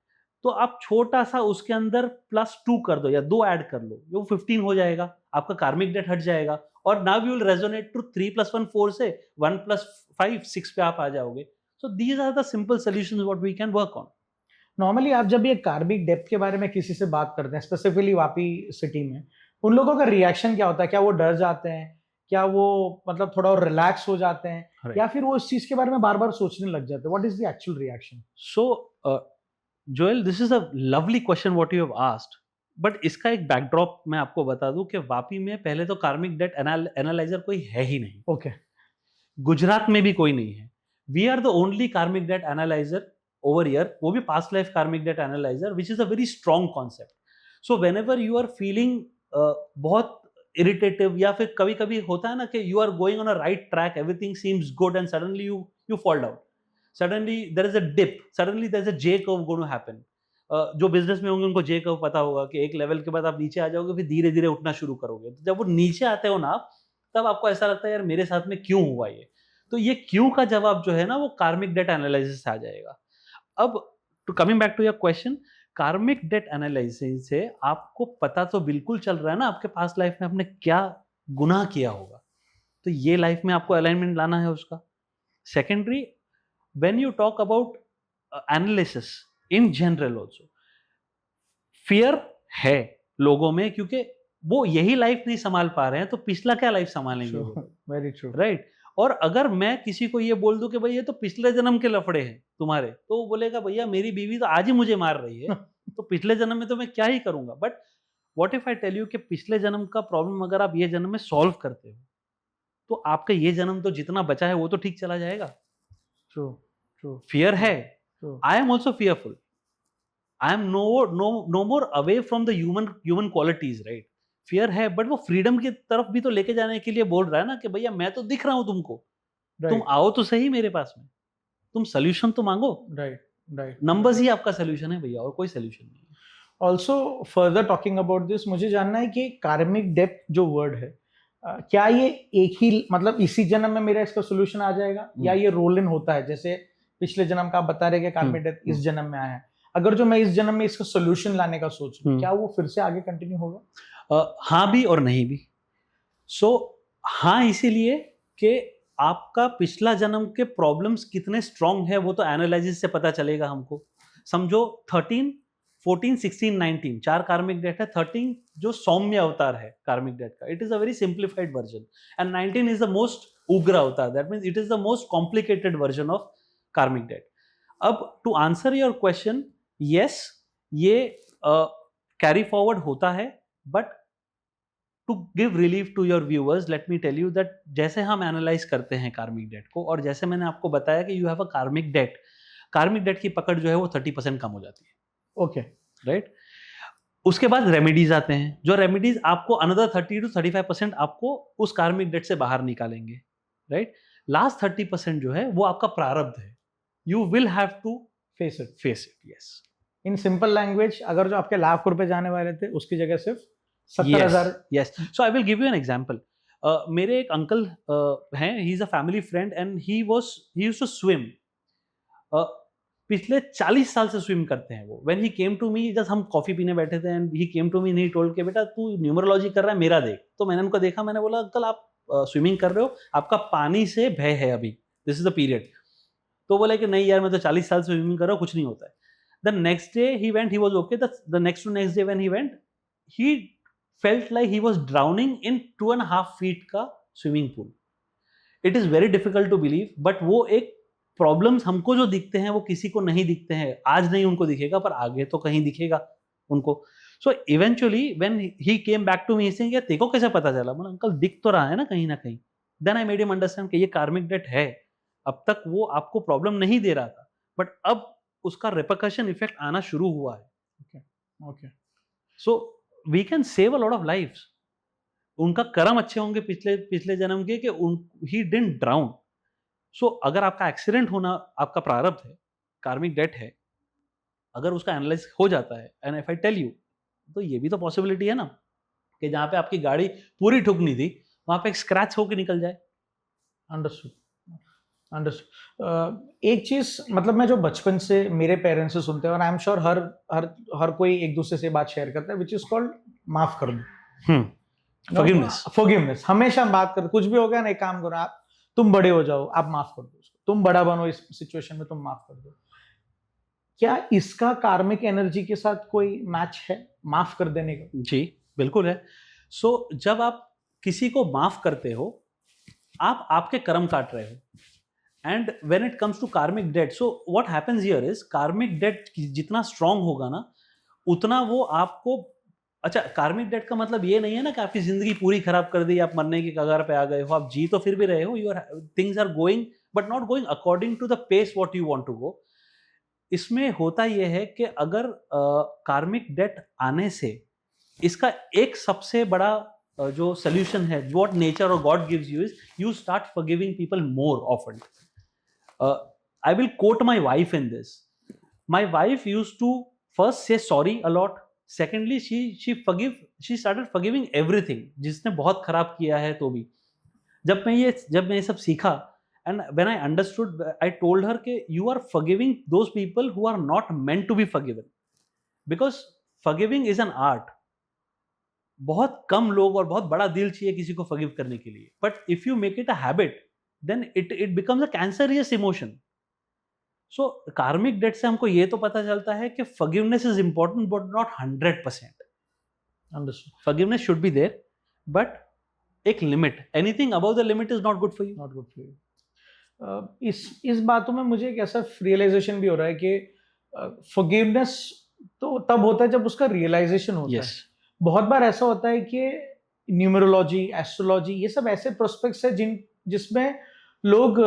तो आप छोटा सा उसके अंदर +2 कर दो या 2 ऐड कर लो, वो 15 हो जाएगा, आपका कार्मिक डेट हट जाएगा। और now you will resonate to 3 + 1 4 से 1 + 5 6 पे आप आ जाओगे। So these are the simple solutions what we can work on. Normally आप जब ये कार्मिक डेप्थ के बारे में किसी से बात करते हैं, स्पेसिफिकली वापी सिटी में, उन लोगों का रिएक्शन क्या होता है? क्या वो डर जाते हैं? क्या वो मतलब थोड़ा और रिलैक्स हो जाते हैं? Right. या फिर वो इस चीज के बारे में बार बार सोचने लग जाते हैं? What is the actual reaction? So Joel, this is a lovely question what you have asked, but इसका एक बैकड्रॉप मैं आपको बता दूं कि वापी में पहले तो कार्मिक डेट एनालाइजर कोई है ही नहीं। ओके, गुजरात में भी कोई नहीं है। We are the only karmic debt analyser over here, वो भी past life karmic debt analyser, which is a very strong concept. So whenever you are feeling बहुत इरिटेटिव, या फिर कभी कभी होता है ना कि you are going on a right track, everything seems good and suddenly you fall down, suddenly there is a dip, suddenly there is a J curve going to happen. जो बिजनेस में होंगे उनको जे कर्व पता होगा कि एक level के बाद आप नीचे आ जाओगे, फिर धीरे धीरे उठना शुरू करोगे। तो जब वो नीचे आते हो ना आप, तब आपको ऐसा लगता है यार मेरे साथ में क्यों हुआ ये। तो ये क्यों का जवाब जो है ना, वो कार्मिक डेट एनालिसिस से आ जाएगा। अब to coming back to your question, karmic date analysis से आपको पता तो बिल्कुल चल रहा है ना आपके पास्ट लाइफ में आपने क्या गुनाह किया होगा, तो ये लाइफ में आपको अलाइनमेंट लाना है उसका। Secondary, when you talk about analysis in general also, fear है लोगों में, क्योंकि वो यही लाइफ नहीं संभाल पा रहे हैं, तो पिछला क्या लाइफ संभालेंगे वो, वेरी ट्रू, राइट? और अगर मैं किसी को ये बोल दूं कि भाई ये तो पिछले जन्म के लफड़े हैं तुम्हारे, तो वो बोलेगा भैया मेरी बीवी तो आज ही मुझे मार रही है, तो पिछले जन्म में तो मैं क्या ही करूंगा। But what if I tell you कि पिछले जन्म का प्रॉब्लम अगर आप ये जन्म में सॉल्व करते हो, तो आपका ये जन्म तो जितना बचा है वो तो ठीक चला जाएगा। ट्रू, ट्रू, फियर है, true, I am also fearful, I am no more away from the human qualities, right? Fear है, बट वो फ्रीडम की तरफ भी तो लेके जाने के लिए बोल रहा है ना कि भैया मैं तो दिख रहा हूं तुमको, तुम राइट, आओ तो सही मेरे पास में, तुम सोल्यूशन तो मांगो। Right, right. नंबर्स ही आपका सोल्यूशन है भैया, और कोई सोल्यूशन नहीं है। Also further talking about this, मुझे जानना है कि कार्मिक डेप्थ जो वर्ड है, क्या ये एक ही मतलब इसी जन्म में मेरा इसका सोल्यूशन आ जाएगा, या ये रोल इन होता है? जैसे पिछले जन्म का आप बता रहे कि कार्मिक डेप्थ इस जन्म में आया है, अगर जो मैं इस जन्म में इसका सोल्यूशन लाने का सोच रहा हूं, क्या वो फिर से आगे कंटिन्यू होगा? हाँ भी और नहीं भी। सो हाँ इसीलिए कि आपका पिछला जन्म के प्रॉब्लम्स कितने स्ट्रांग है वो तो एनालिसिस से पता चलेगा हमको। समझो 13, 14, 16, 19 4 कार्मिक डेट है। 13 जो सौम्य अवतार है कार्मिक डेट का, it is a very simplified version, and 19 is the most उग्र avatar, that means it is the most complicated version of karmic date. अब to answer your question, yes ये कैरी फॉरवर्ड होता है, but to give relief to your viewers let me tell you that जैसे हम analyse करते हैं कार्मिक date को, और जैसे मैंने आपको बताया कि यू हैव अ कार्मिक डेट की पकड़ जो है वो 30% कम हो जाती है। Okay, right? उसके बाद रेमेडीज आते हैं, जो रेमेडीज आपको अनदर 30 to 35% आपको उस कार्मिक डेट से बाहर निकालेंगे। राइट? लास्ट 30% जो है वो आपका प्रारब्ध है, you will have to face it. Yes. In simple language, अगर जो आपके लाख रुपए जाने वाले थे उसकी जगह सिर्फ 70,000। Yes, so I will give you an example. मेरे एक अंकल हैं, he is a family friend and he used to swim. पिछले 40 साल से स्विम करते हैं वो। When he came to me, just हम कॉफी पीने बैठे थे and he came to me and he told के बेटा तू न्यूमरोलॉजी कर रहा है, मेरा देख। तो मैंने उनको देखा, मैंने बोला अंकल आप स्विमिंग कर रहे हो, आपका पानी से भय है अभी, दिस इज द पीरियड। तो बोले कि नहीं यार मैं तो 40 साल से स्विमिंग कर रहा हूँ, कुछ नहीं होता है। The next day he went, he was okay. The next day when he went, he felt like he was drowning in 2.5 feet का swimming pool. It is very difficult to believe, but वो एक problems हमको जो दिखते हैं वो किसी को नहीं दिखते हैं, आज नहीं उनको दिखेगा पर आगे तो कहीं दिखेगा उनको. So eventually when he came back to me saying, तेरे को कैसे पता चला? मतलब अंकल दिख तो रहा है ना कहीं ना कहीं. Then I made him understand कि ये कार्मिक डेट है. अब तक वो आपको प्रॉब्लम नहीं दे रहा था, बट अब उसका रिपरकशन इफेक्ट आना शुरू हुआ है. Okay. So we can save a lot of lives. उनका कर्म अच्छे होंगे पिछले पिछले जन्म के कि ही डिडंट ड्राउन. सो अगर आपका एक्सीडेंट होना आपका प्रारब्ध है, कार्मिक डेट है, अगर उसका एनालिसिस हो जाता है, and if I tell you, तो ये भी तो पॉसिबिलिटी है ना कि जहां पे आपकी गाड़ी पूरी ठुकनी थी वहां पे एक स्क्रैच होकर निकल जाए. अंडरस्टूड. एक चीज, मतलब मैं जो बचपन से मेरे पेरेंट्स से सुनते हैं, और आई एम श्योर हर हर हर कोई एक दूसरे से बात शेयर करता है, विच इज कॉल्ड माफ कर दो. फॉरगिवनेस. हमेशा हम बात करते, कुछ भी हो गया ना, एक काम करो आप, तुम बड़े हो जाओ, आप माफ कर दो उसको, तुम बड़ा बनो इस सिचुएशन में, तुम माफ कर दो. क्या इसका कार्मिक एनर्जी के साथ कोई मैच है, माफ कर देने का? जी बिल्कुल है. सो जब आप किसी को माफ करते हो, आप आपके कर्म काट रहे हो. And when it comes to karmic date, so what happens here is, karmic date जितना स्ट्रांग होगा ना, उतना वो आपको, अच्छा कार्मिक डेट का मतलब ये नहीं है ना कि आपकी जिंदगी पूरी खराब कर दी, आप मरने की कगार पे आ गए हो, आप जी तो फिर भी रहे हो, your things are going but not going according to the pace what you want to go. इसमें होता यह है कि अगर कार्मिक डेट आने से, इसका एक सबसे बड़ा जो सोल्यूशन है, व्हाट नेचर और god gives you is, you start forgiving people more often. I will quote my wife in this. My wife used to first say sorry a lot. Secondly she started forgiving everything. जिसने बहुत खराब किया है तो भी. जब मैं ये सब सीखा, and when I understood, I told her कि you are forgiving those people who are not meant to be forgiven, because forgiving is an art. बहुत कम लोग और बहुत बड़ा दिल चाहिए किसी को forgive करने के लिए, but if you make it a habit, then it becomes a cancerous emotion. So karmic debt से हमको ये तो पता चलता है कि forgiveness is important but not 100%. Understood. Forgiveness should be there, but एक limit. Anything above the limit is not good for you. Not good for you. इस बातों में मुझे एक ऐसा रियलाइजेशन भी हो रहा है कि फॉरगिवनेस तो तब होता है जब उसका रियलाइजेशन होता है. बहुत बार ऐसा होता है कि न्यूमरोलॉजी, एस्ट्रोलॉजी, ये सब ऐसे प्रोस्पेक्ट्स है जिसमें लोग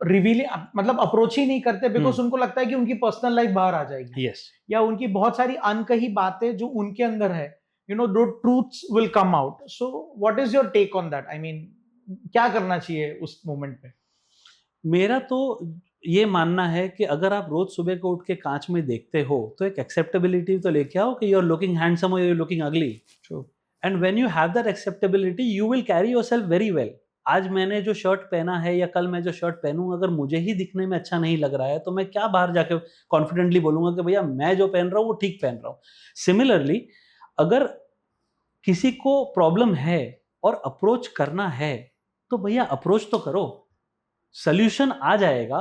रिवील, मतलब अप्रोच ही नहीं करते, बिकॉज उनको लगता है कि उनकी पर्सनल लाइफ बाहर आ जाएगी. या उनकी बहुत सारी अनकही बातें जो उनके अंदर है, यू नो, दो truths will come out. So what is your take on that? I mean, क्या करना चाहिए उस मोमेंट पे? मेरा तो ये मानना है कि अगर आप रोज सुबह को उठ के कांच में देखते हो तो एक एक्सेप्टेबिलिटी तो लेके आओ कि यू आर लुकिंग हैंडसम और यू आर लुकिंग अगली. And when you have that acceptability, you will carry yourself very well. आज मैंने जो शर्ट पहना है या कल मैं जो शर्ट पहनूं, अगर मुझे ही दिखने में अच्छा नहीं लग रहा है तो मैं क्या बाहर जाके कॉन्फिडेंटली बोलूंगा कि भैया मैं जो पहन रहा हूँ वो ठीक पहन रहा हूँ. सिमिलरली, अगर किसी को प्रॉब्लम है और अप्रोच करना है तो भैया अप्रोच तो करो. Solution आ जाएगा.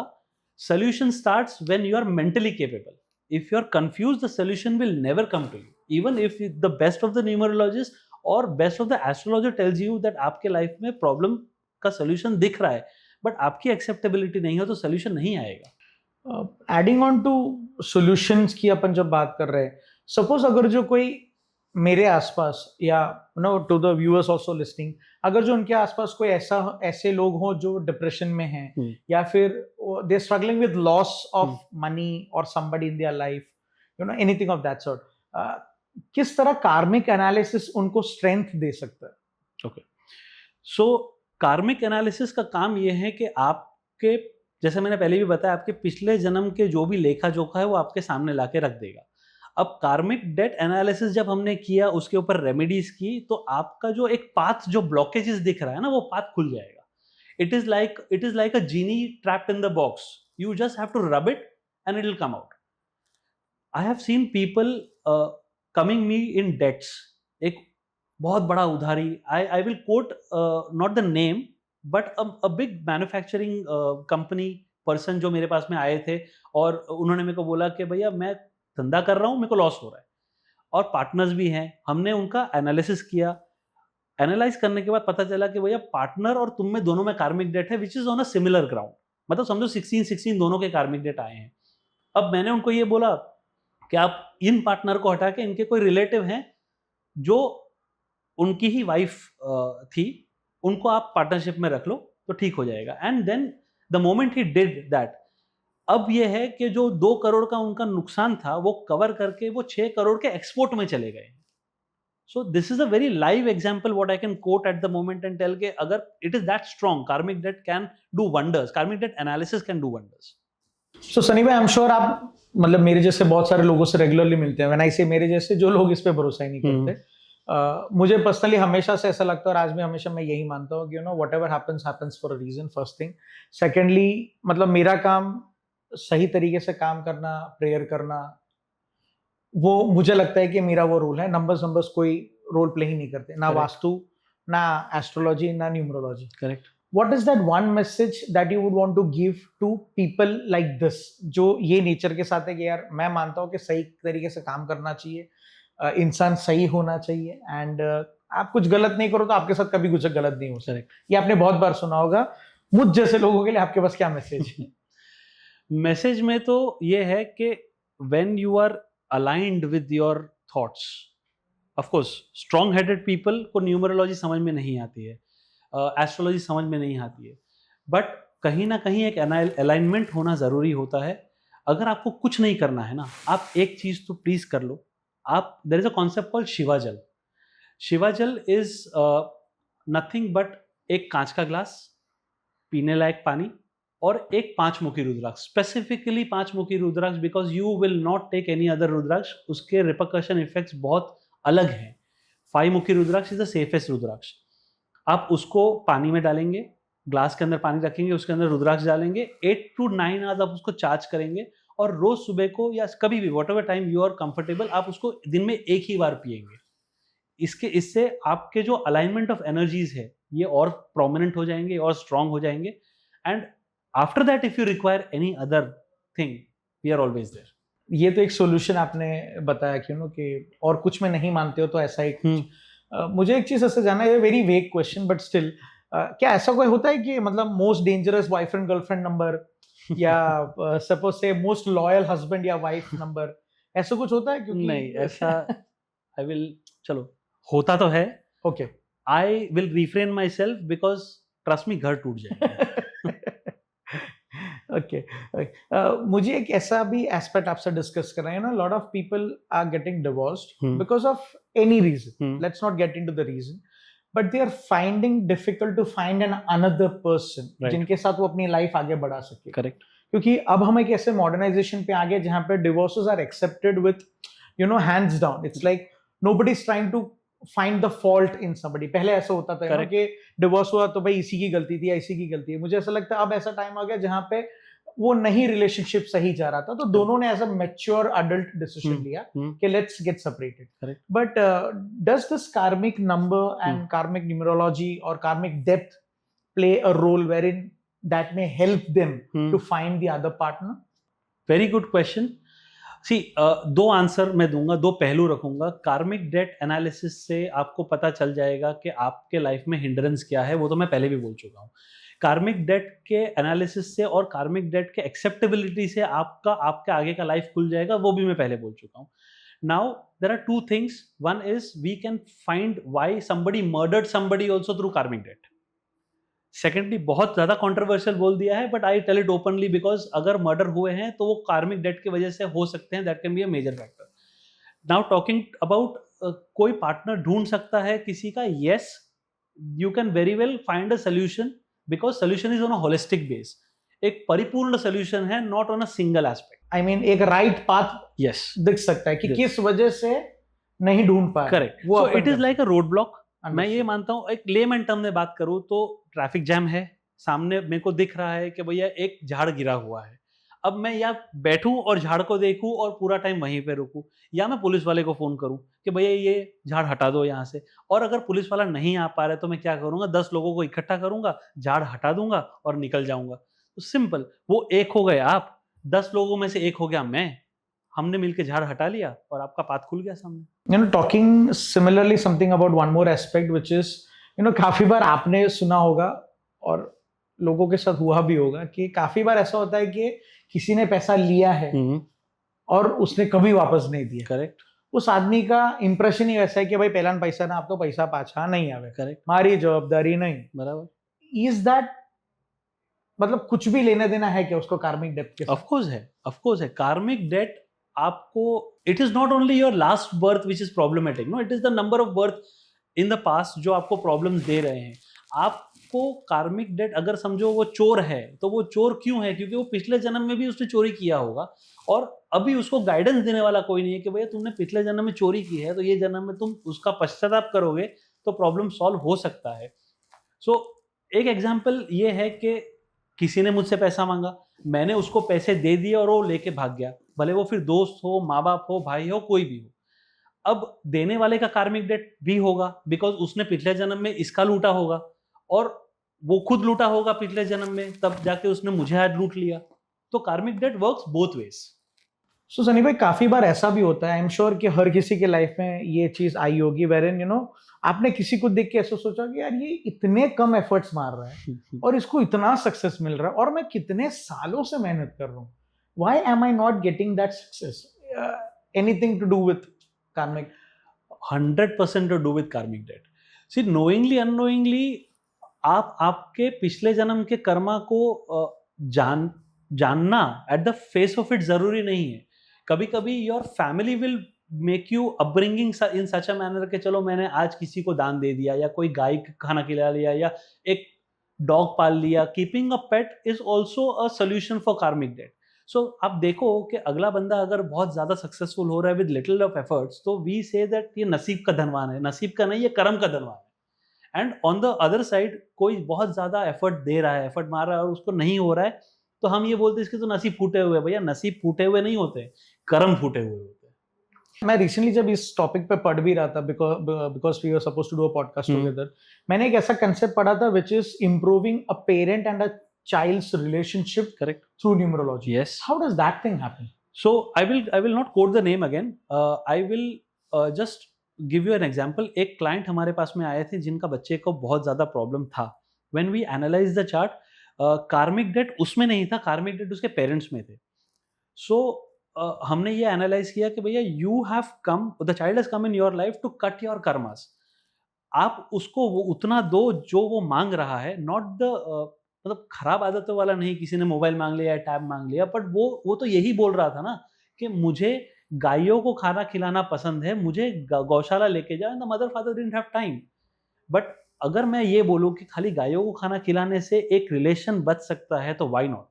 Solution starts when you are mentally capable. If you are confused, the solution will never come to you. Even if the best of the numerologist or best of the astrologer tells you that आपके life में problem का solution दिख रहा है, but आपकी acceptability नहीं हो तो solution नहीं आएगा. Adding on to solutions की अपन जब बात कर रहे हैं, suppose अगर जो कोई मेरे आसपास, या no to the viewers also listening, अगर जो उनके आसपास कोई ऐसे लोग हों जो डिप्रेशन में हैं, या फिर they are struggling with loss of money और somebody in their life, you know, anything of that sort, किस तरह कार्मिक एनालिसिस उनको स्ट्रेंथ दे सकता है? ओके, सो कार्मिक एनालिसिस का काम ये है कि आपके, जैसे मैंने पहले भी बताया, आपके पिछले जन्म के जो भी लेखा जोखा है वो आपके सामने लाके रख देगा. अब कार्मिक डेट एनालिसिस जब हमने किया, उसके ऊपर रेमेडीज की, तो आपका जो एक पाथ, जो ब्लॉकेजेस दिख रहा है ना, वो पाथ खुल जाएगा. It is like a genie trapped in the box. You just have to rub it and it will come out. I have seen people coming me in debts. एक बहुत बड़ा उधारी, I will quote not the name, but a big manufacturing company person जो मेरे पास में आए थे, और उन्होंने मेरे को बोला कि भैया मैं धंधा कर रहा हूं, मेरे को लॉस हो रहा है, और पार्टनर्स भी हैं. हमने उनका एनालिसिस किया. एनालाइज करने के बाद पता चला कि भैया पार्टनर और तुम में दोनों में कार्मिक डेट है, which is on a similar ground. मतलब समझो 16 दोनों के कार्मिक डेट आए हैं। अब मैंने उनको ये बोला कि आप इन पार्टनर को हटा के इनके कोई रिलेटिव हैं जो उनकी ही वाइफ थी, उनको आप पार्टनरशिप में रख लो तो ठीक हो जाएगा। And then the moment he did that, अब ये है कि जो 2 करोड़ का उनका नुकसान था वो कवर करके वो 6 करोड़ के एक्सपोर्ट में चले गए। So this is a very live example what I can quote at the moment and tell के अगर it is that strong, karmic date can do wonders, karmic date analysis can do wonders. So Sunny भाई, I am sure आप मतलब मेरे जैसे बहुत सारे लोगों से रेगुलरली मिलते हैं। व्हेन आई से मेरे जैसे, जो लोग इस पे भरोसा ही नहीं करते। मुझे पर्सनली हमेशा से ऐसा लगता है और आज भी हमेशा मैं यही मानता हूँ कि you know whatever happens happens for a reason, first thing. Secondly, मतलब मेरा काम सही तरीके से काम करना, प्रेयर करना, वो मुझे लगता है कि मेरा वो रोल है। नंबर्स कोई रोल प्ले ही नहीं करते, ना Correct. वास्तु, ना एस्ट्रोलॉजी, ना numerology. Correct. What is that one message that you would want to give to people like this, जो ये नेचर के साथ है कि यार मैं मानता हूँ कि सही तरीके से काम करना चाहिए, इंसान सही होना चाहिए, एंड आप कुछ गलत नहीं करो तो आपके साथ कभी कुछ गलत नहीं हो सकता। ये आपने बहुत बार सुना होगा। मुझ जैसे लोगों के लिए आपके पास क्या मैसेज है? मैसेज में तो ये है कि when you are aligned with your thoughts, of course strong headed people को न्यूमरोलॉजी समझ में नहीं आती है, एस्ट्रोलॉजी समझ में नहीं आती है, बट कहीं ना कहीं एक अलाइनमेंट होना ज़रूरी होता है। अगर आपको कुछ नहीं करना है ना, आप एक चीज़ तो प्लीज़ कर लो। आप, there is a concept called Shivajal. Shivajal is nothing but एक कांच का ग्लास, पीने लायक पानी और एक 5 मुखी रुद्राक्ष, specifically 5 mukhi rudraksha, because you will not take any other rudraksha, उसके रिपरकशन इफेक्ट्स बहुत अलग हैं। 5 mukhi rudraksha is the safest rudraksha. आप उसको पानी में डालेंगे, ग्लास के अंदर पानी रखेंगे, उसके अंदर रुद्राक्ष डालेंगे, 8 to 9 आवर्स आप उसको चार्ज करेंगे और रोज सुबह को या कभी भी whatever time you are comfortable, आप उसको दिन में एक ही बार पिएंगे। इससे आपके जो अलाइनमेंट ऑफ एनर्जीज है ये और प्रोमिनेंट हो जाएंगे और स्ट्रांग हो जाएंगे। And after that if you require any other thing, we are always there. ये तो एक सॉल्यूशन आपने बताया कि नो कि और कुछ में नहीं मानते हो तो ऐसा ही मुझे एक चीज ऐसे जानना है, very vague question but still, क्या ऐसा कोई होता है कि मतलब most dangerous boyfriend girlfriend number या सपोज से मोस्ट लॉयल हस्बैंड या वाइफ नंबर, ऐसा कुछ होता है? क्योंकि नहीं ऐसा आई विल, चलो होता तो है, okay, I will refrain my self because trust me घर टूट जाएगा। ओके। मुझे एक ऐसा भी एस्पेक्ट आपसे डिस्कस करना है ना, lot of people are getting divorced because of any reason, let's not get into the reason, but they are finding difficult to find an another person जिनके साथ वो अपनी लाइफ आगे बढ़ा सके। करेक्ट। क्योंकि अब हम एक ऐसे मॉडर्नाइजेशन पे आ गए जहां पे divorces are accepted with you know hands down. It's like nobody is trying to find the fault in somebody. पहले ऐसा होता था कि डिवोर्स हुआ तो भाई इसी की गलती थी या इसी की गलती है। मुझे ऐसा लगता है अब ऐसा टाइम आ गया जहां पे वो नहीं रिलेशनशिप सही जा रहा था, तो दोनों ने as a mature adult decision लिया कि let's get separated. But does this karmic number and karmic numerology और karmic depth play a role where in that may help them to find the other partner? Very good question. See, 2 answer मैं दूंगा, 2 पहलू रखूंगा। कार्मिक date analysis से आपको पता चल जाएगा कि आपके लाइफ में हिंड्रेंस क्या है, वो तो मैं पहले भी बोल चुका हूँ। कार्मिक डेट के एनालिसिस से और कार्मिक डेट के एक्सेप्टेबिलिटी से आपका आगे का लाइफ खुल जाएगा, वो भी मैं पहले बोल चुका हूँ। Now there are 2 things, one is we can find why somebody murdered somebody also through karmic debt. Secondly, बहुत ज्यादा कंट्रोवर्शियल बोल दिया है but I tell it openly, because अगर मर्डर हुए हैं तो वो कार्मिक डेट की वजह से हो सकते हैं, that can be a major factor. Now talking about कोई पार्टनर ढूंढ सकता है किसी का, yes, you can very well find a solution because solution is on a holistic base. एक परिपूर्ण सोल्यूशन है, not on a single aspect. I mean एक राइट पाथ यस दिख सकता है कि किस वजह से नहीं ढूंढ पाया। Correct, so it is like a road block. मैं ये मानता हूँ, एक लेमन टर्म में बात करूं तो ट्रैफिक जैम है, सामने मेरे को दिख रहा है कि भैया एक झाड़ गिरा हुआ है। अब मैं या बैठूं और झाड़ को देखूं और पूरा टाइम वहीं पे रुकूं, या मैं पुलिस वाले को फोन करूं कि भैया ये झाड़ हटा दो यहाँ से। और अगर पुलिस वाला नहीं आ पा रहा है तो मैं क्या करूंगा, 10 लोगों को इकट्ठा करूंगा, झाड़ हटा दूंगा और निकल जाऊंगा। तो सिंपल, वो एक हो गए आप, 10 लोगों में से एक हो गया मैं। हमने मिलके झाड़ हटा लिया और आपका पाथ खुल गया सामने. You know, talking similarly something about one more aspect which is, you know, काफी बार आपने सुना होगा और लोगों के साथ हुआ भी होगा कि काफी बार ऐसा होता है कि किसी ने पैसा लिया है और उसने कभी वापस नहीं दिया. करेक्ट. उस आदमी का इंप्रेशन ही वैसा है कि भाई पहला पैसा ना, आप तो पैसा पाछा नहीं आवे. करेक्ट. मारी जवाबदारी नहीं. बराबर. इज दैट, मतलब कुछ भी लेना देना है क्या उसको कार्मिक डेट के साथ? ऑफ कोर्स है, ऑफ कोर्स है. कार्मिक डेट आपको, it is not only your last birth which is problematic, no, it is the number of birth in the past जो आपको प्रॉब्लम दे रहे हैं. आपको कार्मिक डेट, अगर समझो वो चोर है तो वो चोर क्यों है? क्योंकि वो पिछले जन्म में भी उसने चोरी किया होगा और अभी उसको गाइडेंस देने वाला कोई नहीं है कि भैया तुमने पिछले जन्म में चोरी की है तो ये जन्म में तुम उसका पश्चाताप करोगे तो प्रॉब्लम सॉल्व हो सकता है. सो एक एग्जाम्पल ये है कि किसी ने मुझसे पैसा मांगा, मैंने उसको पैसे दे दिए और वो लेके भाग गया, भले वो फिर दोस्त हो, माँ बाप हो, भाई हो, कोई भी हो. अब देने वाले का कार्मिक डेट भी होगा बिकॉज उसने पिछले जन्म में इसका लूटा होगा और वो खुद लूटा होगा पिछले जन्म में, तब जाके उसने मुझे आज लूट लिया. तो कार्मिक डेट वर्क्स बोथ वेज. सो सनी भाई, काफी बार ऐसा भी होता है, आई एम श्योर कि हर किसी के लाइफ में ये चीज आई होगी, वेरन यू नो आपने किसी को देख के ऐसा सोचा कि यार ये इतने कम एफर्ट्स मार रहा है और इसको इतना सक्सेस मिल रहा है और मैं कितने सालों से मेहनत कर रहा हूँ, why am I not getting that success? Anything to do with karmic? 100% to do with karmic debt. See, knowingly unknowingly आप आपके पिछले जन्म के कर्मा को जानना at the face of it जरूरी नहीं है. कभी कभी your family will make you upbringing in such a manner के चलो मैंने आज किसी को दान दे दिया या कोई गाय खाना खिला लिया या एक डॉग पाल लिया. Keeping a pet is also a solution for कार्मिक डेट. सो आप देखो कि अगला बंदा अगर बहुत ज्यादा सक्सेसफुल हो रहा है विद लिटिल ऑफ एफर्ट्स, तो वी से दैट ये नसीब का धनवान है. नसीब का नहीं, ये कर्म का धनवान है. And on the other side कोई बहुत ज्यादा एफर्ट दे रहा है, एफर्ट मार रहा है और उसको नहीं हो रहा है, तो हम ये बोलते हैं इसके तो नसीब फूटे हुए. भैया नसीब फूटे हुए नहीं होते, कर्म फूटे हुए होते हैं. मैं रिसेंटली जब इस टॉपिक पे पढ़ भी रहा था, because we were supposed to do a podcast together, मैंने एक ऐसा कंसेप्ट पढ़ा था which is improving a parent and a child's relationship, correct, through numerology. Yes. How does that thing happen? So I will not quote the name again. I will just give you an example. एक client हमारे पास में आए थे जिनका बच्चे को बहुत ज़्यादा प्रॉब्लम था. When we analyze the chart, कार्मिक डेट उसमें नहीं था, कार्मिक डेट उसके पेरेंट्स में थे. So हमने ये एनालाइज किया कि भैया you have come, the child has come in your life to cut your karmas. आप उसको वो उतना दो जो वो मांग रहा है, not the मतलब खराब आदतों वाला नहीं, किसी ने मोबाइल मांग लिया, टैब मांग लिया, बट वो तो यही बोल रहा था ना कि मुझे गायों को खाना खिलाना पसंद है, मुझे गौशाला लेके जाओ. The mother father didn't have time. But अगर मैं ये बोलूं कि खाली गायों को खाना खिलाने से एक रिलेशन बच सकता है तो व्हाई नॉट?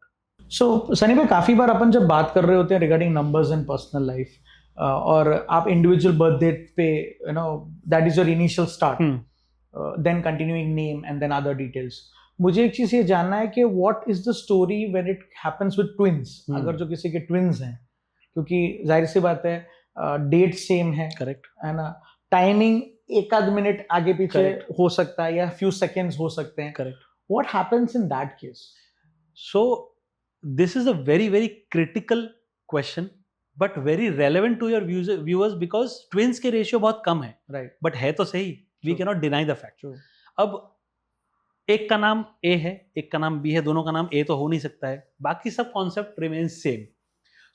सो सनी भाई, काफी बार अपन जब बात कर रहे होते हैं regarding numbers in personal life, और आप इंडिविजुअल बर्थ डेट पे, you know, that is your initial start, then continuing name and then other details. मुझे एक चीज ये जानना है कि what is the story when it happens with twins? अगर जो किसी के ट्विंस हैं, क्योंकि जाहिर सी बात है डेट सेम है, करेक्ट है ना, टाइमिंग एक आध मिनट आगे पीछे हो सकता है या फ्यू सेकेंड्स हो सकते हैं. Correct. What happens in that case? So this is a very very critical question but very relevant to your viewers because twins के रेशियो बहुत कम है, राइट, बट है तो सही. We can not deny the fact. अब एक का नाम ए है, एक का नाम बी है, दोनों का नाम ए तो हो नहीं सकता है, बाकी सब कॉन्सेप्ट रिमेन्स सेम.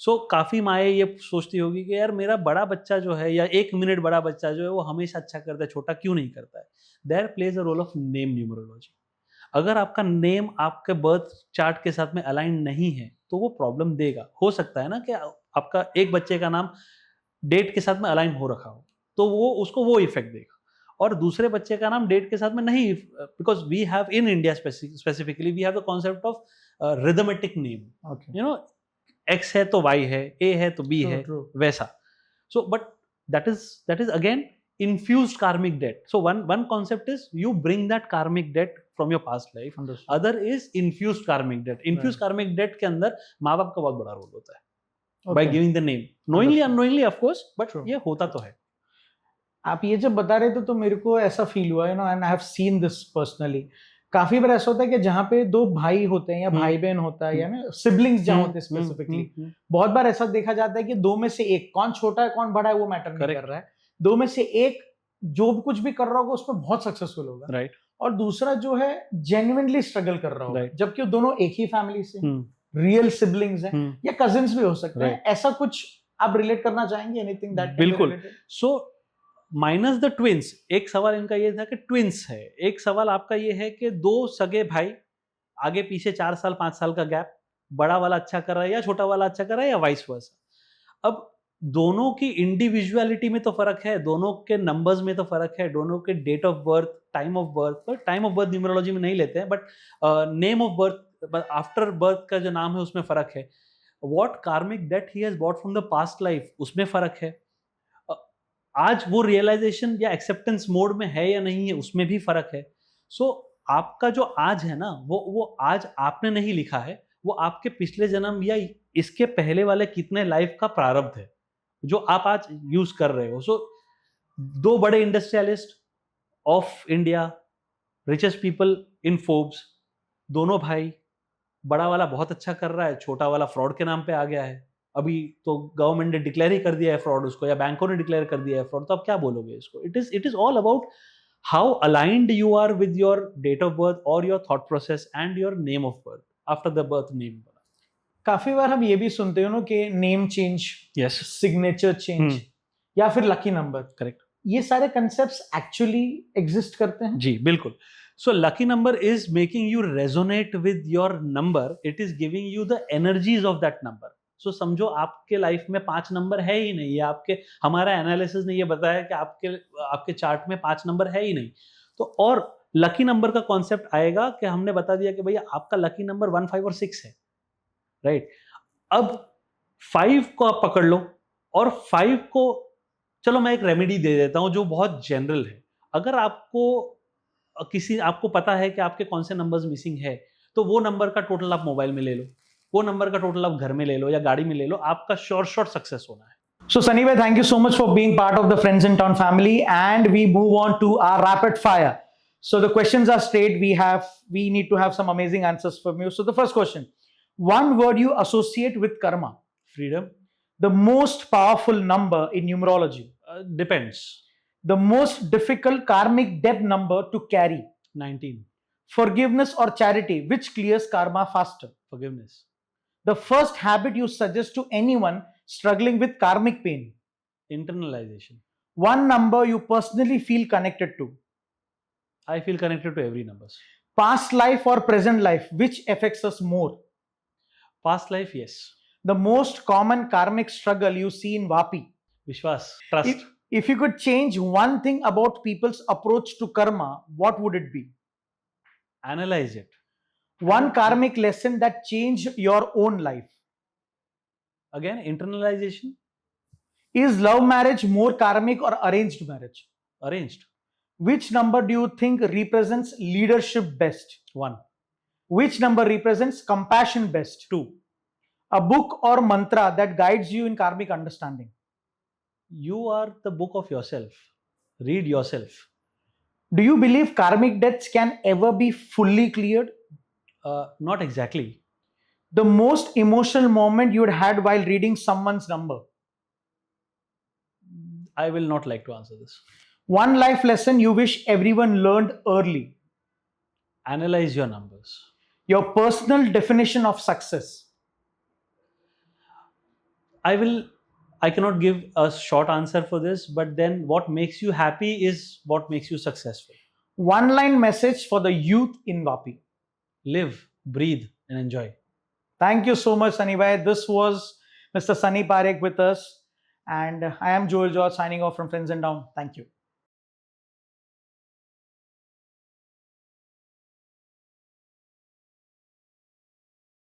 सो काफ़ी माएँ ये सोचती होगी कि यार मेरा बड़ा बच्चा जो है या 1 मिनट बड़ा बच्चा जो है वो हमेशा अच्छा करता है, छोटा क्यों नहीं करता है? There plays a role of name numerology. अगर आपका नेम आपके बर्थ चार्ट के साथ में अलाइन नहीं है तो वो प्रॉब्लम देगा. हो सकता है ना कि आपका एक बच्चे का नाम डेट के साथ में अलाइन हो रखा हो तो वो उसको वो इफेक्ट देगा, और दूसरे बच्चे का नाम डेट के साथ में नहीं, because we have in India specifically we have the concept of rhythmic name. You know, X है तो वाई है, ए है तो बी है, वैसा. So but that is again infused karmic debt. So one concept is you bring that karmic debt from your past life. Understood. Other is infused karmic debt. Infused karmic debt के अंदर माँ बाप का बहुत बड़ा role होता है by giving the name, knowingly unknowingly of course, but ये होता तो है. आप ये जब बता रहे थे तो मेरे को ऐसा फील हुआ, you know, and I have seen this personally, काफी बार ऐसा होता है कि जहाँ पे दो भाई होते हैं या भाई बहन होता है या ना सिबलिंग्स जहाँ होते हैं स्पेसिफिकली, बहुत बार ऐसा देखा जाता है कि दो में से एक, कौन छोटा है कौन बड़ा है वो मैटर नहीं कर रहा है, दो में से एक जो कुछ भी कर रहा होगा उसमें बहुत सक्सेसफुल होगा, राइट, और दूसरा जो है जेन्युइनली स्ट्रगल कर रहा होगा, जबकि वो दोनों एक ही फैमिली से, रियल सिबलिंग्स हैं या कजिन्स भी हो सकते हैं। ऐसा कुछ आप रिलेट करना चाहेंगे? एनीथिंग दैट बिल्कुल। सो माइनस द ट्विंस, एक सवाल इनका ये था कि ट्विंस है, एक सवाल आपका ये है कि दो सगे भाई, आगे पीछे 4 साल 5 साल का गैप, बड़ा वाला अच्छा कर रहा है या छोटा वाला अच्छा कर रहा है या वाइस वर्सा। अब दोनों की इंडिविजुअलिटी में तो फर्क है, दोनों के नंबर्स में तो फर्क है, दोनों के date of birth, time of birth numerology में नहीं लेते हैं, but name of birth, after birth का जो नाम है उसमें फर्क है। What karmic debt he has bought from the past life, उसमें फर्क है। आज वो रियलाइजेशन या एक्सेप्टेंस मोड में है या नहीं है, उसमें भी फर्क है। सो आपका जो आज है ना, वो आज आपने नहीं लिखा है, वो आपके पिछले जन्म या इसके पहले वाले कितने लाइफ का प्रारब्ध है जो आप आज यूज कर रहे हो। सो दो बड़े industrialist of India, richest people in Forbes, दोनों भाई, बड़ा वाला बहुत अच्छा कर रहा है, छोटा वाला फ्रॉड के नाम पे आ गया है। अभी तो गवर्नमेंट ने डिक्लेयर ही कर दिया है फ्रॉड उसको, या बैंकों ने डिक्लेयर कर दिया है फ्रॉड, तो आप क्या बोलोगे इसको? It is all about how aligned you are with your date of birth और your thought process and your name of birth after the birth name. काफी बार हम ये भी सुनते हो ना कि name change, yes, signature change या फिर लकी नंबर, करेक्ट, ये सारे कंसेप्ट्स एक्चुअली एग्जिस्ट करते हैं? जी बिल्कुल। So lucky number is making you resonate with your number. It is giving you the energies of that number. So समझो आपके life में 5 नंबर है ही नहीं, या आपके, हमारा एनालिसिस ने ये बताया कि आपके चार्ट में 5 नंबर है ही नहीं। तो और लकी नंबर का कॉन्सेप्ट आएगा कि हमने बता दिया कि भैया आपका लकी नंबर 1, 5 और 6 है, राइट। अब 5 को आप पकड़ लो, और 5 को, चलो मैं एक रेमेडी दे देता हूं जो बहुत जनरल है। अगर आपको पता है कि आपके कौन से नंबर्स मिसिंग है, तो वो नंबर का टोटल आप मोबाइल में ले लो, वो नंबर का टोटल आप घर में ले लो या गाड़ी में ले लो, आपका श्योर सक्सेस होना है। So Sunny bhai, thank you so much for being part of the Friends in Town family, and we move on to our rapid fire. So the questions are straight. We need to have some amazing answers from you. So the first question: one word you associate with karma. Freedom. The most powerful number in numerology. Depends. The most difficult karmic debt number to carry. 19. Forgiveness or charity, which clears karma faster? Forgiveness. The first habit you suggest to anyone struggling with karmic pain. Internalization. One number you personally feel connected to. I feel connected to every numbers. Past life or present life, which affects us more? Past life, yes. The most common karmic struggle you see in Vapi. Vishwas, trust. If you could change one thing about people's approach to karma, what would it be? Analyze it. One karmic lesson that changed your own life. Again, internalization. Is love marriage more karmic or arranged marriage? Arranged. Which number do you think represents leadership best? 1. Which number represents compassion best? 2. A book or mantra that guides you in karmic understanding. You are the book of yourself. Read yourself. Do you believe karmic debts can ever be fully cleared? Not exactly. The most emotional moment you had while reading someone's number? I will not like to answer this. One life lesson you wish everyone learned early? Analyze your numbers. Your personal definition of success? I cannot give a short answer for this, but then what makes you happy is what makes you successful. One line message for the youth in Vapi? Live, breathe, and enjoy. Thank you so much, Sunny bhai. This was Mr. Sunny Parekh with us, and I am Joel George signing off from Friends in Town. Thank you.